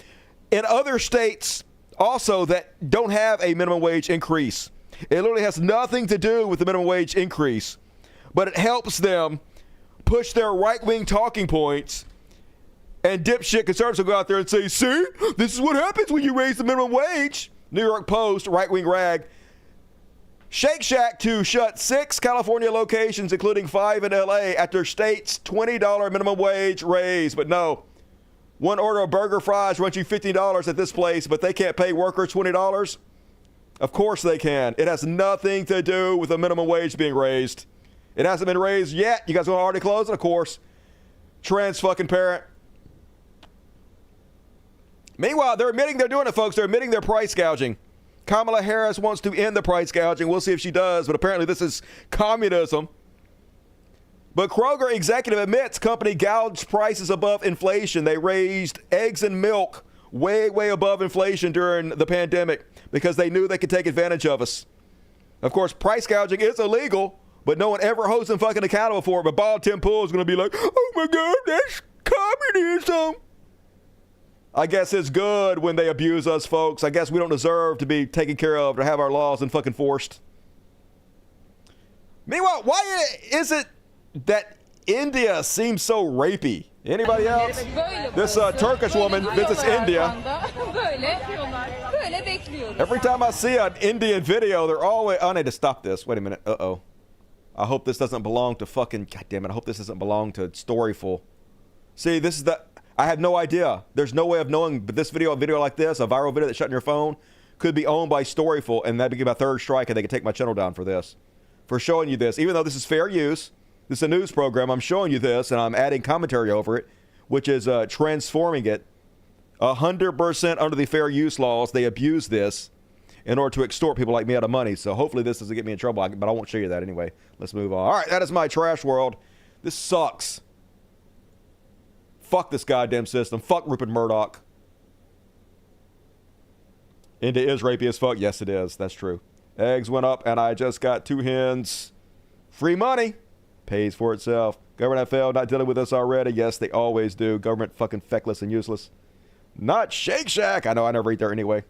in other states also that don't have a minimum wage increase. It literally has nothing to do with the minimum wage increase, but it helps them push their right-wing talking points. And dipshit conservatives will go out there and say, see, this is what happens when you raise the minimum wage. New York Post, right-wing rag. Shake Shack to shut 6 California locations, including 5 in L.A., after state's $20 minimum wage raise. But no, one order of burger fries runs you $15 at this place, but they can't pay workers $20? Of course they can. It has nothing to do with the minimum wage being raised. It hasn't been raised yet. You guys want to already close it? Of course. Trans fucking parent. Meanwhile, they're admitting they're doing it, folks. They're admitting they're price gouging. Kamala Harris wants to end the price gouging. We'll see if she does, but apparently this is communism. But Kroger executive admits company gouged prices above inflation. They raised eggs and milk way, way above inflation during the pandemic because they knew they could take advantage of us. Of course, price gouging is illegal, but no one ever holds them fucking accountable for it. But Bald Tim Pool is going to be like, oh my God, that's communism. I guess it's good when they abuse us, folks. I guess we don't deserve to be taken care of, to have our laws and fucking forced. Meanwhile, why is it that India seems so rapey? Anybody else? This Turkish woman visits India. Every time I see an Indian video, they're always... I need to stop this. Wait a minute. Uh-oh. I hope this doesn't belong to fucking... God damn it. I hope this doesn't belong to Storyful. See, this is the... I have no idea. There's no way of knowing, but this video, a video like this, a viral video that's shut in your phone, could be owned by Storyful, and that'd be my third strike, and they could take my channel down for this. For showing you this. Even though this is fair use, this is a news program, I'm showing you this, and I'm adding commentary over it, which is transforming it 100% under the fair use laws. They abuse this in order to extort people like me out of money. So hopefully this doesn't get me in trouble, but I won't show you that anyway. Let's move on. All right, that is my trash world. This sucks. Fuck this goddamn system. Fuck Rupert Murdoch. India is rapey as fuck. Yes, it is. That's true. Eggs went up, and I just got 2 hens. Free money. Pays for itself. Government FL not dealing with us already. Yes, they always do. Government fucking feckless and useless. Not Shake Shack. I know I never eat there anyway.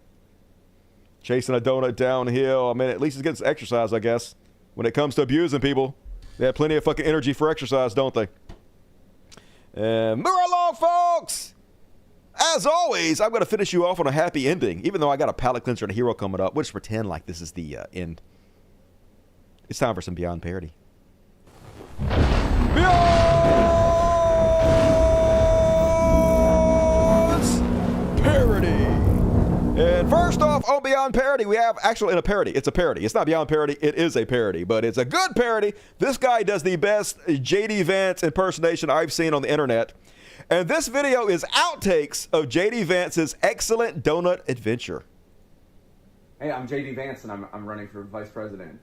Chasing a donut downhill. I mean, at least it gets exercise, I guess. When it comes to abusing people, they have plenty of fucking energy for exercise, don't they? And move along, folks. As always, I'm going to finish you off on a happy ending, even though I got a palate cleanser and a hero coming up. We'll just pretend like this is the end. It's time for some Beyond Parody. Beyond Parody. And first off, on Beyond Parody, we have actually in a parody. It's a parody. It's not Beyond Parody. It is a parody, but it's a good parody. This guy does the best J.D. Vance impersonation I've seen on the internet. And this video is outtakes of J.D. Vance's excellent donut adventure. Hey, I'm J.D. Vance, and I'm running for vice president.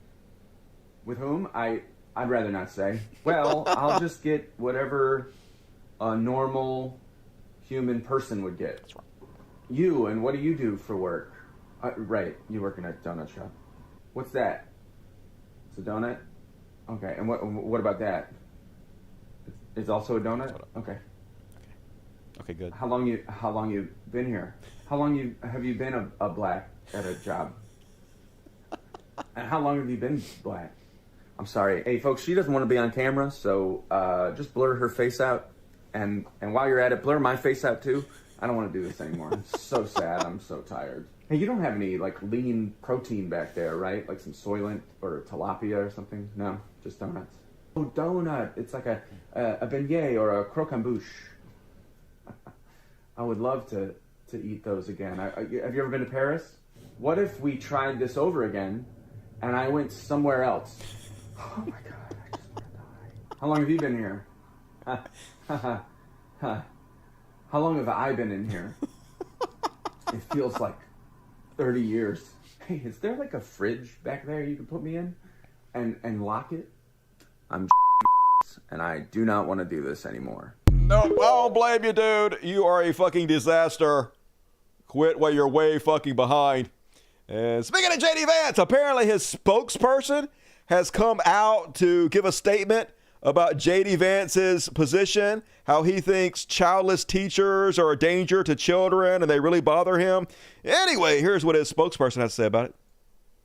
With whom? I'd rather not say. Well, I'll just get whatever a normal human person would get. That's right. You, and what do you do for work? Right, you work in a donut shop. What's that? It's a donut? Okay, and what about that? It's also a donut? Okay. Okay, good. How long you been here? How long have you been a black at a job? And how long have you been black? I'm sorry. Hey, folks, she doesn't want to be on camera, so just blur her face out. And while you're at it, blur my face out too. I don't want to do this anymore. I'm so sad. I'm so tired. Hey, you don't have any, like, lean protein back there, right? Like some Soylent or tilapia or something? No, just donuts. Oh, donut. It's like a beignet or a croquembouche. I would love to eat those again. Have you ever been to Paris? What if we tried this over again and I went somewhere else? Oh, my God. I just want to die. How long have you been here? How long have I been in here? It feels like 30 years. Hey, is there like a fridge back there you can put me in and lock it? I'm and I do not want to do this anymore. Nope, I don't blame you, dude. You are a fucking disaster. Quit while you're way fucking behind. And speaking of JD Vance, apparently his spokesperson has come out to give a statement about JD Vance's position, how he thinks childless teachers are a danger to children and they really bother him. Anyway, here's what his spokesperson has to say about it.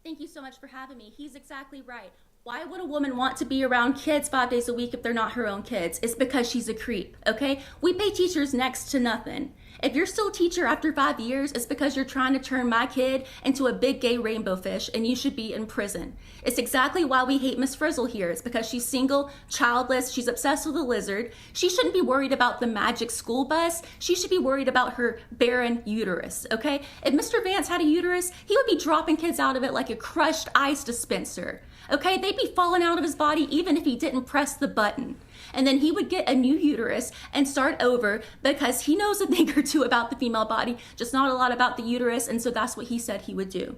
Thank you so much for having me. He's exactly right. Why would a woman want to be around kids 5 days a week if they're not her own kids? It's because she's a creep, okay? We pay teachers next to nothing. If you're still a teacher after 5 years, it's because you're trying to turn my kid into a big gay rainbow fish and you should be in prison. It's exactly why we hate Miss Frizzle here. It's because she's single, childless, she's obsessed with a lizard. She shouldn't be worried about the magic school bus. She should be worried about her barren uterus, okay? If Mr. Vance had a uterus, he would be dropping kids out of it like a crushed ice dispenser. Okay, they'd be falling out of his body even if he didn't press the button. And then he would get a new uterus and start over because he knows a thing or two about the female body, just not a lot about the uterus, and so that's what he said he would do.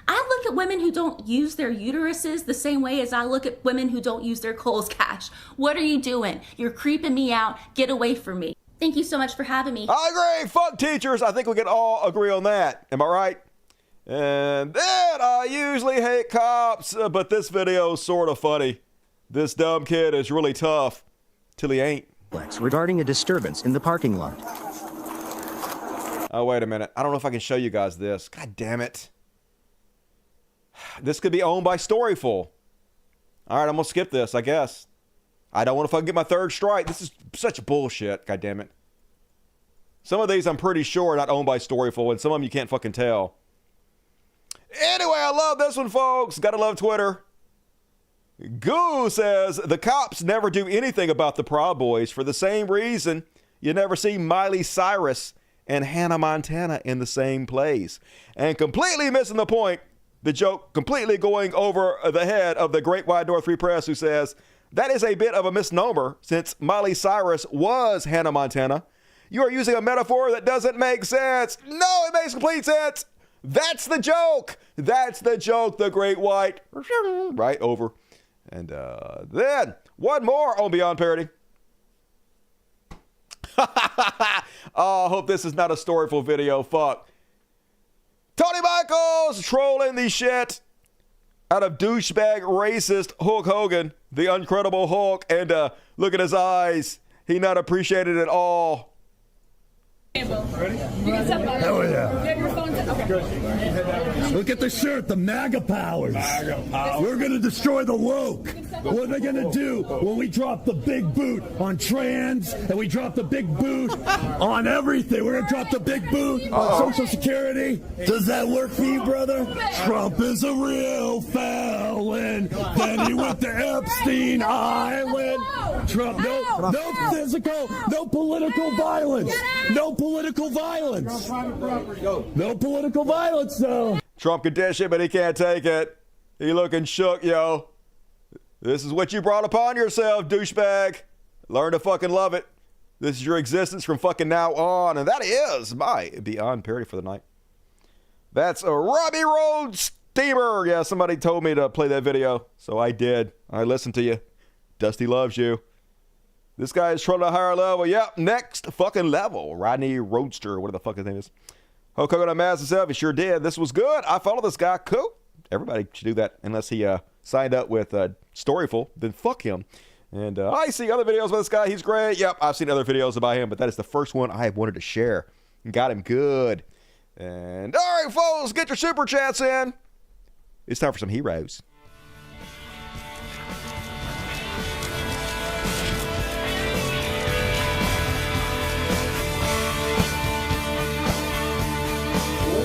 I look at women who don't use their uteruses the same way as I look at women who don't use their Kohl's cash. What are you doing? You're creeping me out. Get away from me. Thank you so much for having me. I agree. Fuck teachers. I think we can all agree on that. Am I right? And then I usually hate cops, but this video is sort of funny. This dumb kid is really tough till he ain't. Regarding a disturbance in the parking lot. Oh, wait a minute. I don't know if I can show you guys this. God damn it. This could be owned by Storyful. All right, I'm going to skip this, I guess. I don't want to fucking get my third strike. This is such bullshit. God damn it. Some of these I'm pretty sure are not owned by Storyful, and some of them you can't fucking tell. Anyway, I love this one, folks. Gotta love Twitter. Goo says, the cops never do anything about the Proud Boys for the same reason you never see Miley Cyrus and Hannah Montana in the same place. And completely missing the point, the joke completely going over the head of the Great Wide North Free Press, who says, that is a bit of a misnomer since Miley Cyrus was Hannah Montana. You are using a metaphor that doesn't make sense. No, it makes complete sense. That's the joke. That's the joke, the Great White. Right over. And then one more on Beyond Parody. Oh, I hope this is not a Storyful video. Fuck. Tony Michaels trolling the shit out of douchebag racist Hulk Hogan, the Incredible Hulk. And look at his eyes. He not appreciated at all. Ready? Hell yeah. You have your phones in? Okay. Look at the shirt, the MAGA powers. We're going to destroy the woke. What are they going to do when we drop the big boot on trans and we drop the big boot on everything? We're going to drop the big boot on Social Security. Does that work for you, brother? Trump is a real felon. Then he went to Epstein Island. Trump, no physical, no political violence. No political violence. No political violence, though. Trump can dish it, but he can't take it. He looking shook, yo. This is what you brought upon yourself, douchebag. Learn to fucking love it. This is your existence from fucking now on. And that is my Beyond Parody for the night. That's a Robbie Road Steamer. Yeah, somebody told me to play that video, so I did. I listened to you. Dusty loves you. This guy is trolling a higher level. Yep, next fucking level. Rodney Roadster, whatever the fuck his name is. Hulk Hogan unmasked himself. He sure did. This was good. I follow this guy. Cool. Everybody should do that unless he signed up with Storyful. Then fuck him. And I see other videos about this guy. He's great. Yep, I've seen other videos about him, but that is the first one I wanted to share. Got him good. And all right, folks, get your super chats in. It's time for some heroes.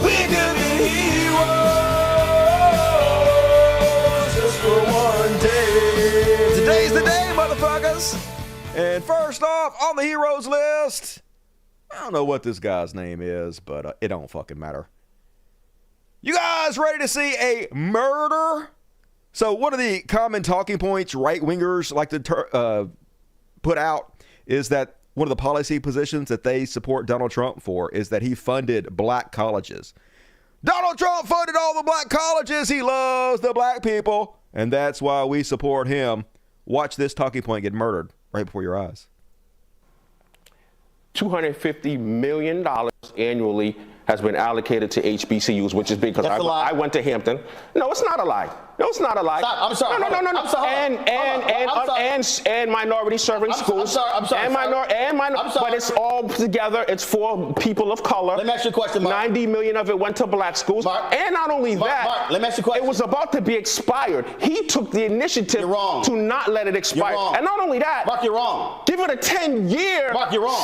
We could be heroes just for one day. Today's the day, motherfuckers. And first off, on the heroes list, I don't know what this guy's name is, but it don't fucking matter. You guys ready to see a murder? So one of the common talking points right-wingers like to put out is that one of the policy positions that they support Donald Trump for is that he funded black colleges. Donald Trump funded all the black colleges. He loves the black people. And that's why we support him. Watch this talking point get murdered right before your eyes. $250 million annually has been allocated to HBCUs, which is big because I went to Hampton. No, it's not a lie. No, it's not a lie. Stop. I'm sorry. No. I'm sorry. And minority serving schools. I'm sorry. But it's all together. It's for people of color. Let me ask you a question, Mark. 90 million of it went to black schools. Mark, and not only that, Mark, let me ask you a question. It was about to be expired. He took the initiative to not let it expire. You're wrong. And not only that, Mark, you're wrong. Give it a 10-year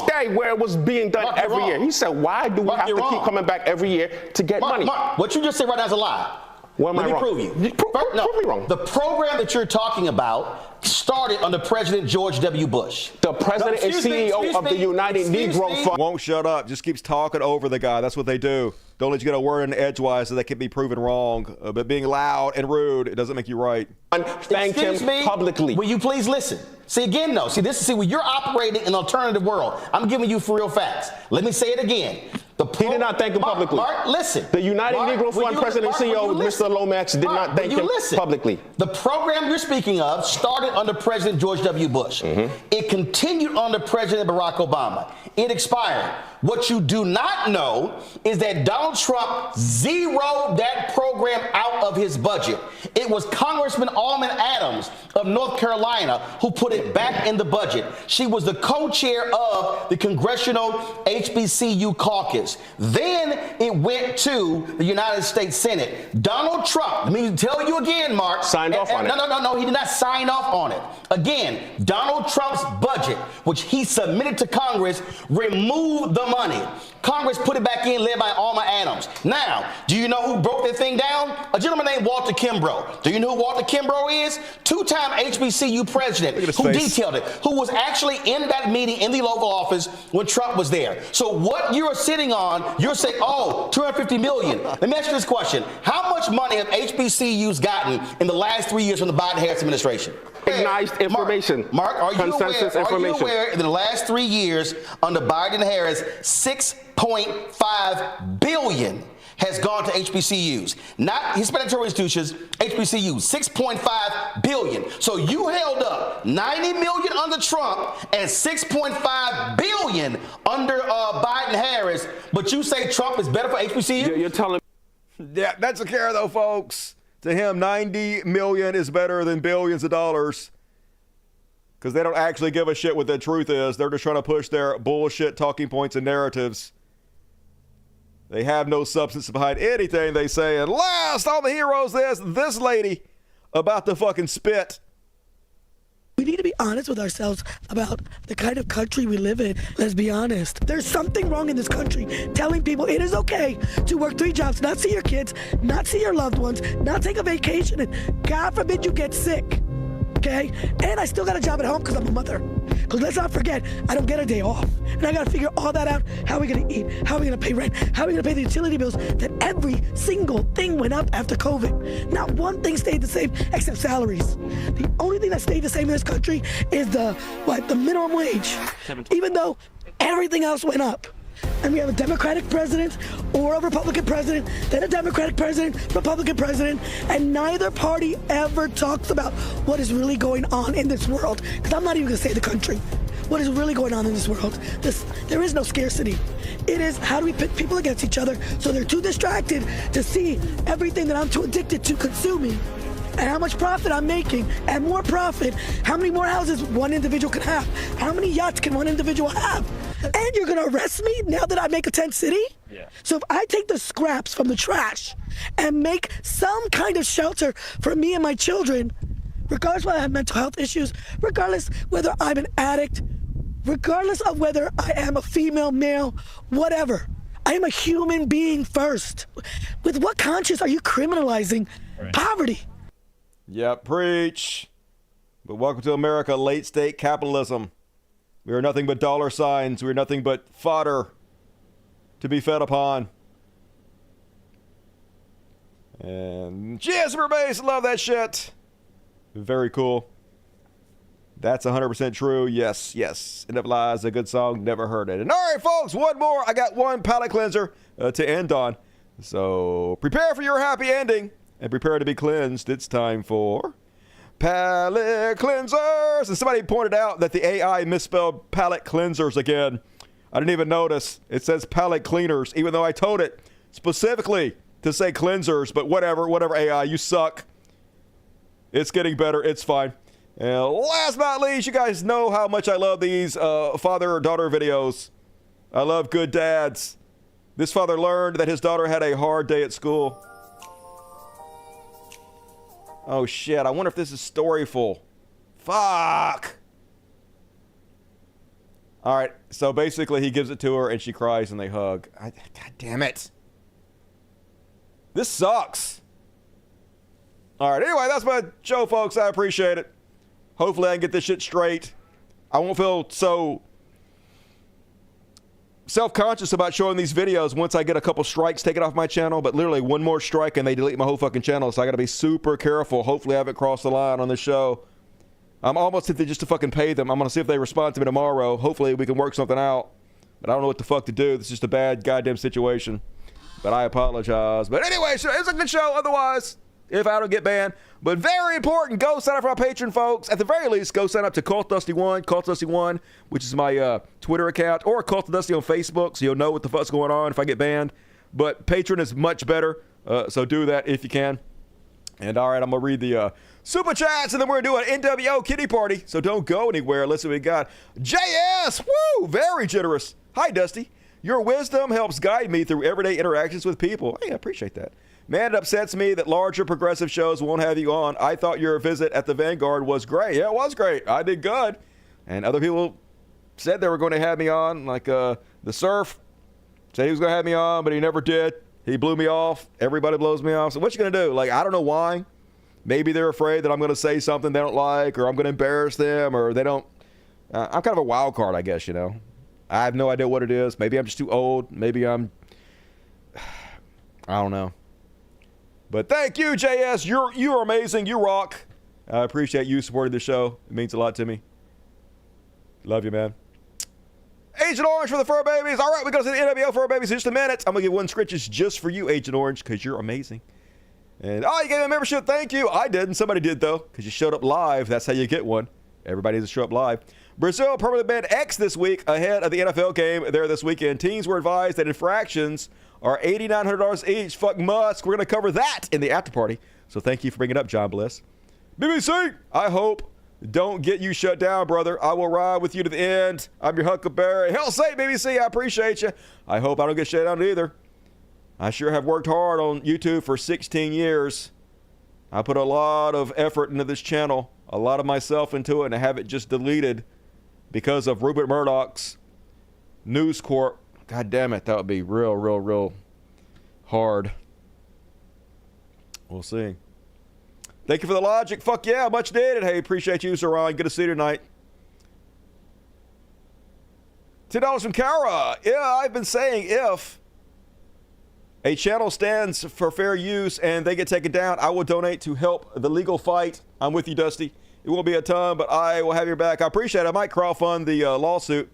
stay where it was being done Mark, every year. He said, why do we have to keep coming back every year to get money? Mark, what you just said right now is a lie. Let me prove you. Prove me wrong. The program that you're talking about started under President George W. Bush. The president and CEO of the United Negro Fund. Won't shut up. Just keeps talking over the guy. That's what they do. Don't let you get a word in edgewise so they can be proven wrong. But being loud and rude, it doesn't make you right. Thank him publicly. Will you please listen? See, again, though. See, when you're operating in an alternative world, I'm giving you for real facts. Let me say it again. He did not thank him publicly. Mark, listen. The United Negro Fund president and CEO, Mr. Lomax, did not thank him publicly. The program you're speaking of started under President George W. Bush. It continued under President Barack Obama. It expired. What you do not know is that Donald Trump zeroed that program out of his budget. It was Congressman Alman Adams of North Carolina who put it back in the budget. She was the co-chair of the Congressional HBCU caucus. Then it went to the United States Senate. Donald Trump, let me tell you again, Mark. Signed off on it. No, he did not sign off on it. Again, Donald Trump's budget, which he submitted to Congress, removed the money. Congress put it back in, led by Alma Adams. Now, do you know who broke that thing down? A gentleman named Walter Kimbrough. Do you know who Walter Kimbrough is? Two-time HBCU president who detailed it, who was actually in that meeting in the Oval Office when Trump was there. So what you're sitting on, you're saying, oh, $250 million. Let me ask you this question. How much money have HBCUs gotten in the last 3 years from the Biden-Harris administration? Recognized information. Mark, are you consensus aware, information. Are you aware in the last 3 years under Biden-Harris, $6.5 billion has gone to HBCUs, not Hispanic institutions, HBCUs, $6.5 billion. So you held up $90 million under Trump and $6.5 billion under Biden-Harris, but you say Trump is better for HBCU? You're telling me. Yeah, that's a care though, folks. To him, 90 million is better than billions of dollars because they don't actually give a shit what the truth is. They're just trying to push their bullshit talking points and narratives. They have no substance behind anything they say. And last on the heroes, this lady about to fucking spit. We need to be honest with ourselves about the kind of country we live in. Let's be honest. There's something wrong in this country telling people it is okay to work 3 jobs, not see your kids, not see your loved ones, not take a vacation, and God forbid you get sick. Okay? And I still got a job at home because I'm a mother. Because let's not forget, I don't get a day off. And I got to figure all that out. How are we going to eat? How are we going to pay rent? How are we going to pay the utility bills? That every single thing went up after COVID. Not one thing stayed the same except salaries. The only thing that stayed the same in this country is the minimum wage. Even though everything else went up. And we have a Democratic president or a Republican president, then a Democratic president, Republican president, and neither party ever talks about what is really going on in this world. Because I'm not even going to say the country. What is really going on in this world? There is no scarcity. It is how do we pit people against each other so they're too distracted to see everything that I'm too addicted to consuming. And how much profit I'm making, and more profit, how many more houses one individual can have, how many yachts can one individual have. And you're gonna arrest me now that I make a tent city? Yeah. So if I take the scraps from the trash and make some kind of shelter for me and my children, regardless whether I have mental health issues, regardless whether I'm an addict, regardless of whether I am a female, male, whatever, I am a human being first. With what conscience are you criminalizing poverty? Yeah, preach. But welcome to America, late state capitalism. We are nothing but dollar signs. We are nothing but fodder to be fed upon. And cheers, base. Love that shit. Very cool. That's 100% true. Yes, yes. End of Lies, a good song. Never heard it. And all right, folks, one more. I got one palate cleanser to end on. So prepare for your happy ending. And prepare to be cleansed. It's time for palate cleansers. And somebody pointed out that the AI misspelled palate cleansers again. I didn't even notice. It says palate cleaners, even though I told it specifically to say cleansers, but whatever, AI, you suck. It's getting better. It's fine. And last but not least, you guys know how much I love these father-daughter videos. I love good dads. This father learned that his daughter had a hard day at school. Oh, shit. I wonder if this is storyful. Fuck. All right. So basically, he gives it to her, and she cries, and they hug. God damn it. This sucks. All right. Anyway, that's my show, folks. I appreciate it. Hopefully, I can get this shit straight. I won't feel so self-conscious about showing these videos once I get a couple strikes taken off my channel, but literally one more strike and they delete my whole fucking channel, so I gotta be super careful. Hopefully I haven't crossed the line on this show. I'm almost tempted just to fucking pay them. I'm gonna see if they respond to me tomorrow. Hopefully we can work something out, but I don't know what the fuck to do. This is just a bad goddamn situation, but I apologize. But anyway, so it's a good show otherwise, if I don't get banned. But very important, go sign up for my Patreon, folks. At the very least, go sign up to Cult Dusty 1, which is my Twitter account, or Cult Dusty on Facebook, so you'll know what the fuck's going on if I get banned. But Patreon is much better, so do that if you can. And all right, I'm going to read the super chats, and then we're going to do an NWO kitty party, so don't go anywhere. Listen, we got JS, woo, very generous. Hi, Dusty. Your wisdom helps guide me through everyday interactions with people. Hey, I appreciate that. Man, it upsets me that larger progressive shows won't have you on. I thought your visit at the Vanguard was great. Yeah, it was great. I did good. And other people said they were going to have me on, like the Surf said he was going to have me on, but he never did. He blew me off. Everybody blows me off. So what you going to do? Like, I don't know why. Maybe they're afraid that I'm going to say something they don't like, or I'm going to embarrass them, or they don't. I'm kind of a wild card, I guess, you know. I have no idea what it is. Maybe I'm just too old. Maybe I don't know. But thank you, JS. You're amazing. You rock. I appreciate you supporting the show. It means a lot to me. Love you, man. Agent Orange for the fur babies. All right, we're going to see the NWO fur babies in just a minute. I'm going to give one scritches just for you, Agent Orange, because you're amazing. And, you gave me a membership. Thank you. I didn't. Somebody did, though, because you showed up live. That's how you get one. Everybody needs to show up live. Brazil permanently banned X this week ahead of the NFL game there this weekend. Teams were advised that infractions are $8,900 each. Fuck Musk. We're going to cover that in the after party. So thank you for bringing it up, John Bliss. BBC, I hope don't get you shut down, brother. I will ride with you to the end. I'm your Huckleberry. Hell say, BBC, I appreciate you. I hope I don't get shut down either. I sure have worked hard on YouTube for 16 years. I put a lot of effort into this channel, a lot of myself into it, and I have it just deleted because of Rupert Murdoch's News Corp. God damn it, that would be real hard. We'll see. Thank you for the logic. Fuck yeah, much needed. Hey, appreciate you, Saran. Good to see you tonight. $10 from Kara. Yeah, I've been saying if a channel stands for fair use and they get taken down, I will donate to help the legal fight. I'm with you, Dusty. It won't be a ton, but I will have your back. I appreciate it. I might crowdfund the lawsuit.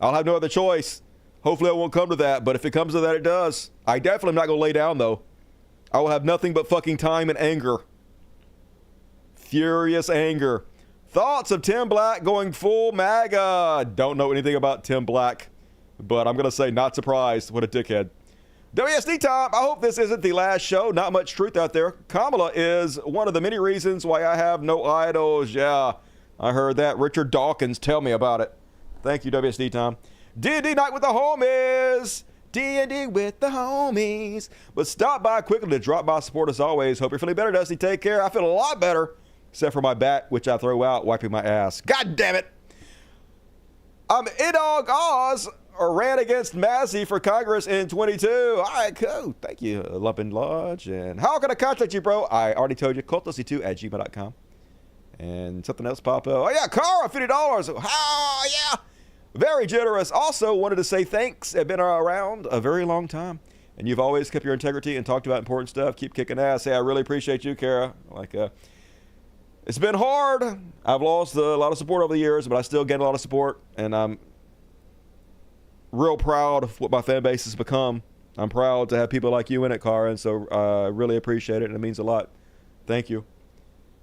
I'll have no other choice. Hopefully it won't come to that, but if it comes to that, it does. I definitely am not going to lay down, though. I will have nothing but fucking time and anger. Furious anger. Thoughts of Tim Black going full MAGA? Don't know anything about Tim Black, but I'm going to say not surprised. What a dickhead. WSD time. I hope this isn't the last show. Not much truth out there. Kamala is one of the many reasons why I have no idols. Yeah, I heard that. Richard Dawkins, tell me about it. Thank you, WSD time. D&D night with the homies. D&D with the homies. But stop by quickly to drop by support as always. Hope you're feeling better, Dusty. Take care. I feel a lot better, except for my bat, which I throw out wiping my ass. God damn it. I'm Idog Oz. Ran against Massey for Congress in 22. All right, cool. Thank you, Lumpin' Lodge. And how can I contact you, bro? I already told you, cultdusty2@gmail.com. And something else pop up. Oh, yeah, Cara, $50. Oh, yeah. Very generous. Also wanted to say thanks. I've been around a very long time. And you've always kept your integrity and talked about important stuff. Keep kicking ass. Hey, I really appreciate you, Kara. It's been hard. I've lost a lot of support over the years, but I still get a lot of support. And I'm real proud of what my fan base has become. I'm proud to have people like you in it, Cara, and so I really appreciate it, and it means a lot. Thank you.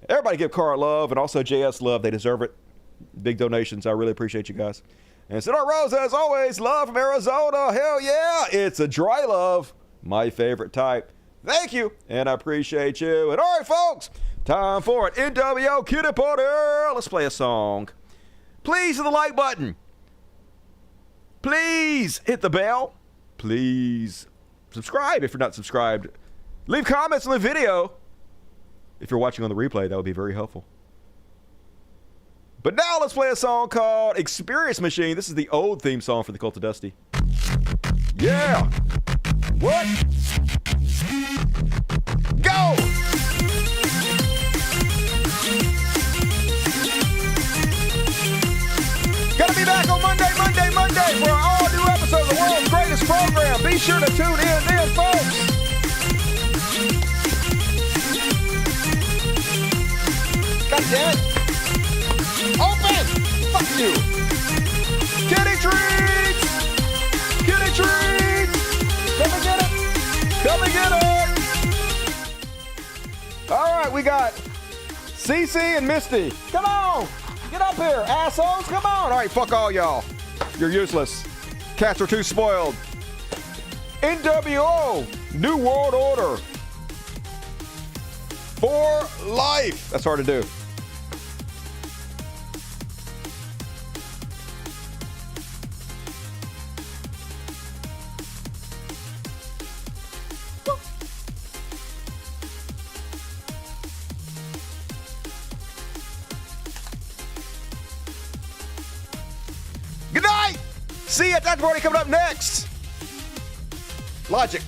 Everybody give Cara love, and also JS love. They deserve it. Big donations. I really appreciate you guys. And Sonora Rosa, as always, love from Arizona. Hell yeah, it's a dry love, my favorite type. Thank you, and I appreciate you. And all right, folks, time for an NWO Cutie Party. Let's play a song. Please hit the like button. Please hit the bell. Please subscribe if you're not subscribed. Leave comments on the video. If you're watching on the replay, that would be very helpful. But now let's play a song called Experience Machine. This is the old theme song for the Cult of Dusty. Yeah. What? Go! Gonna be back on Monday for an all-new episode of the world's greatest program. Be sure to tune in then, folks. God damn it. Open! Fuck you! Kitty treats! Kitty treats! Come and get it! Come and get it! All right, we got CC and Misty. Come on! Get up here, assholes! Come on! All right, fuck all y'all. You're useless. Cats are too spoiled. NWO, New World Order. For life. That's hard to do. Good night! See ya! That's already coming up next. Logic.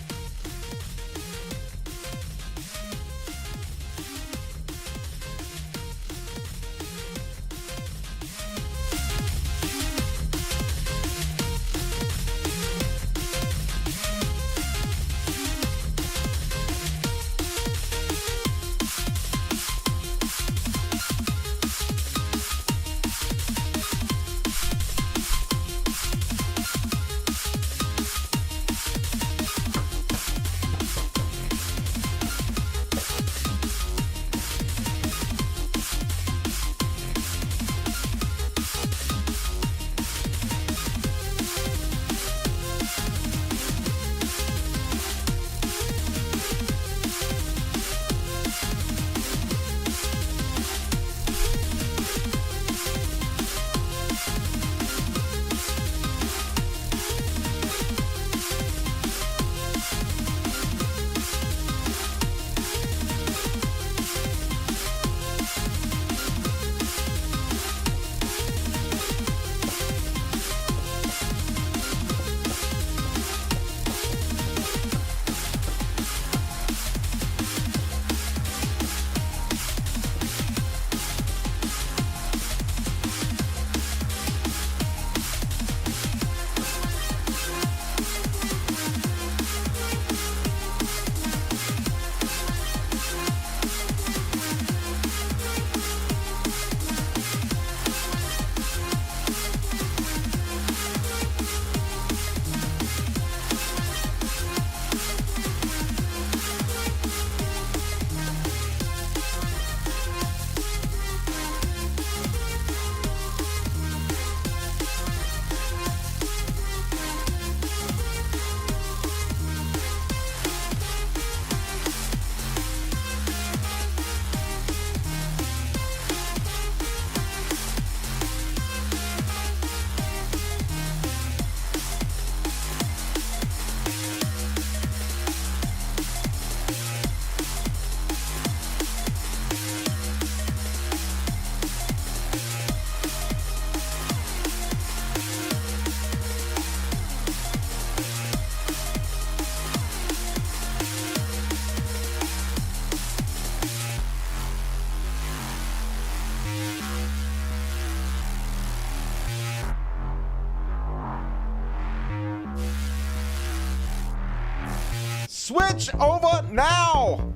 Switch over now.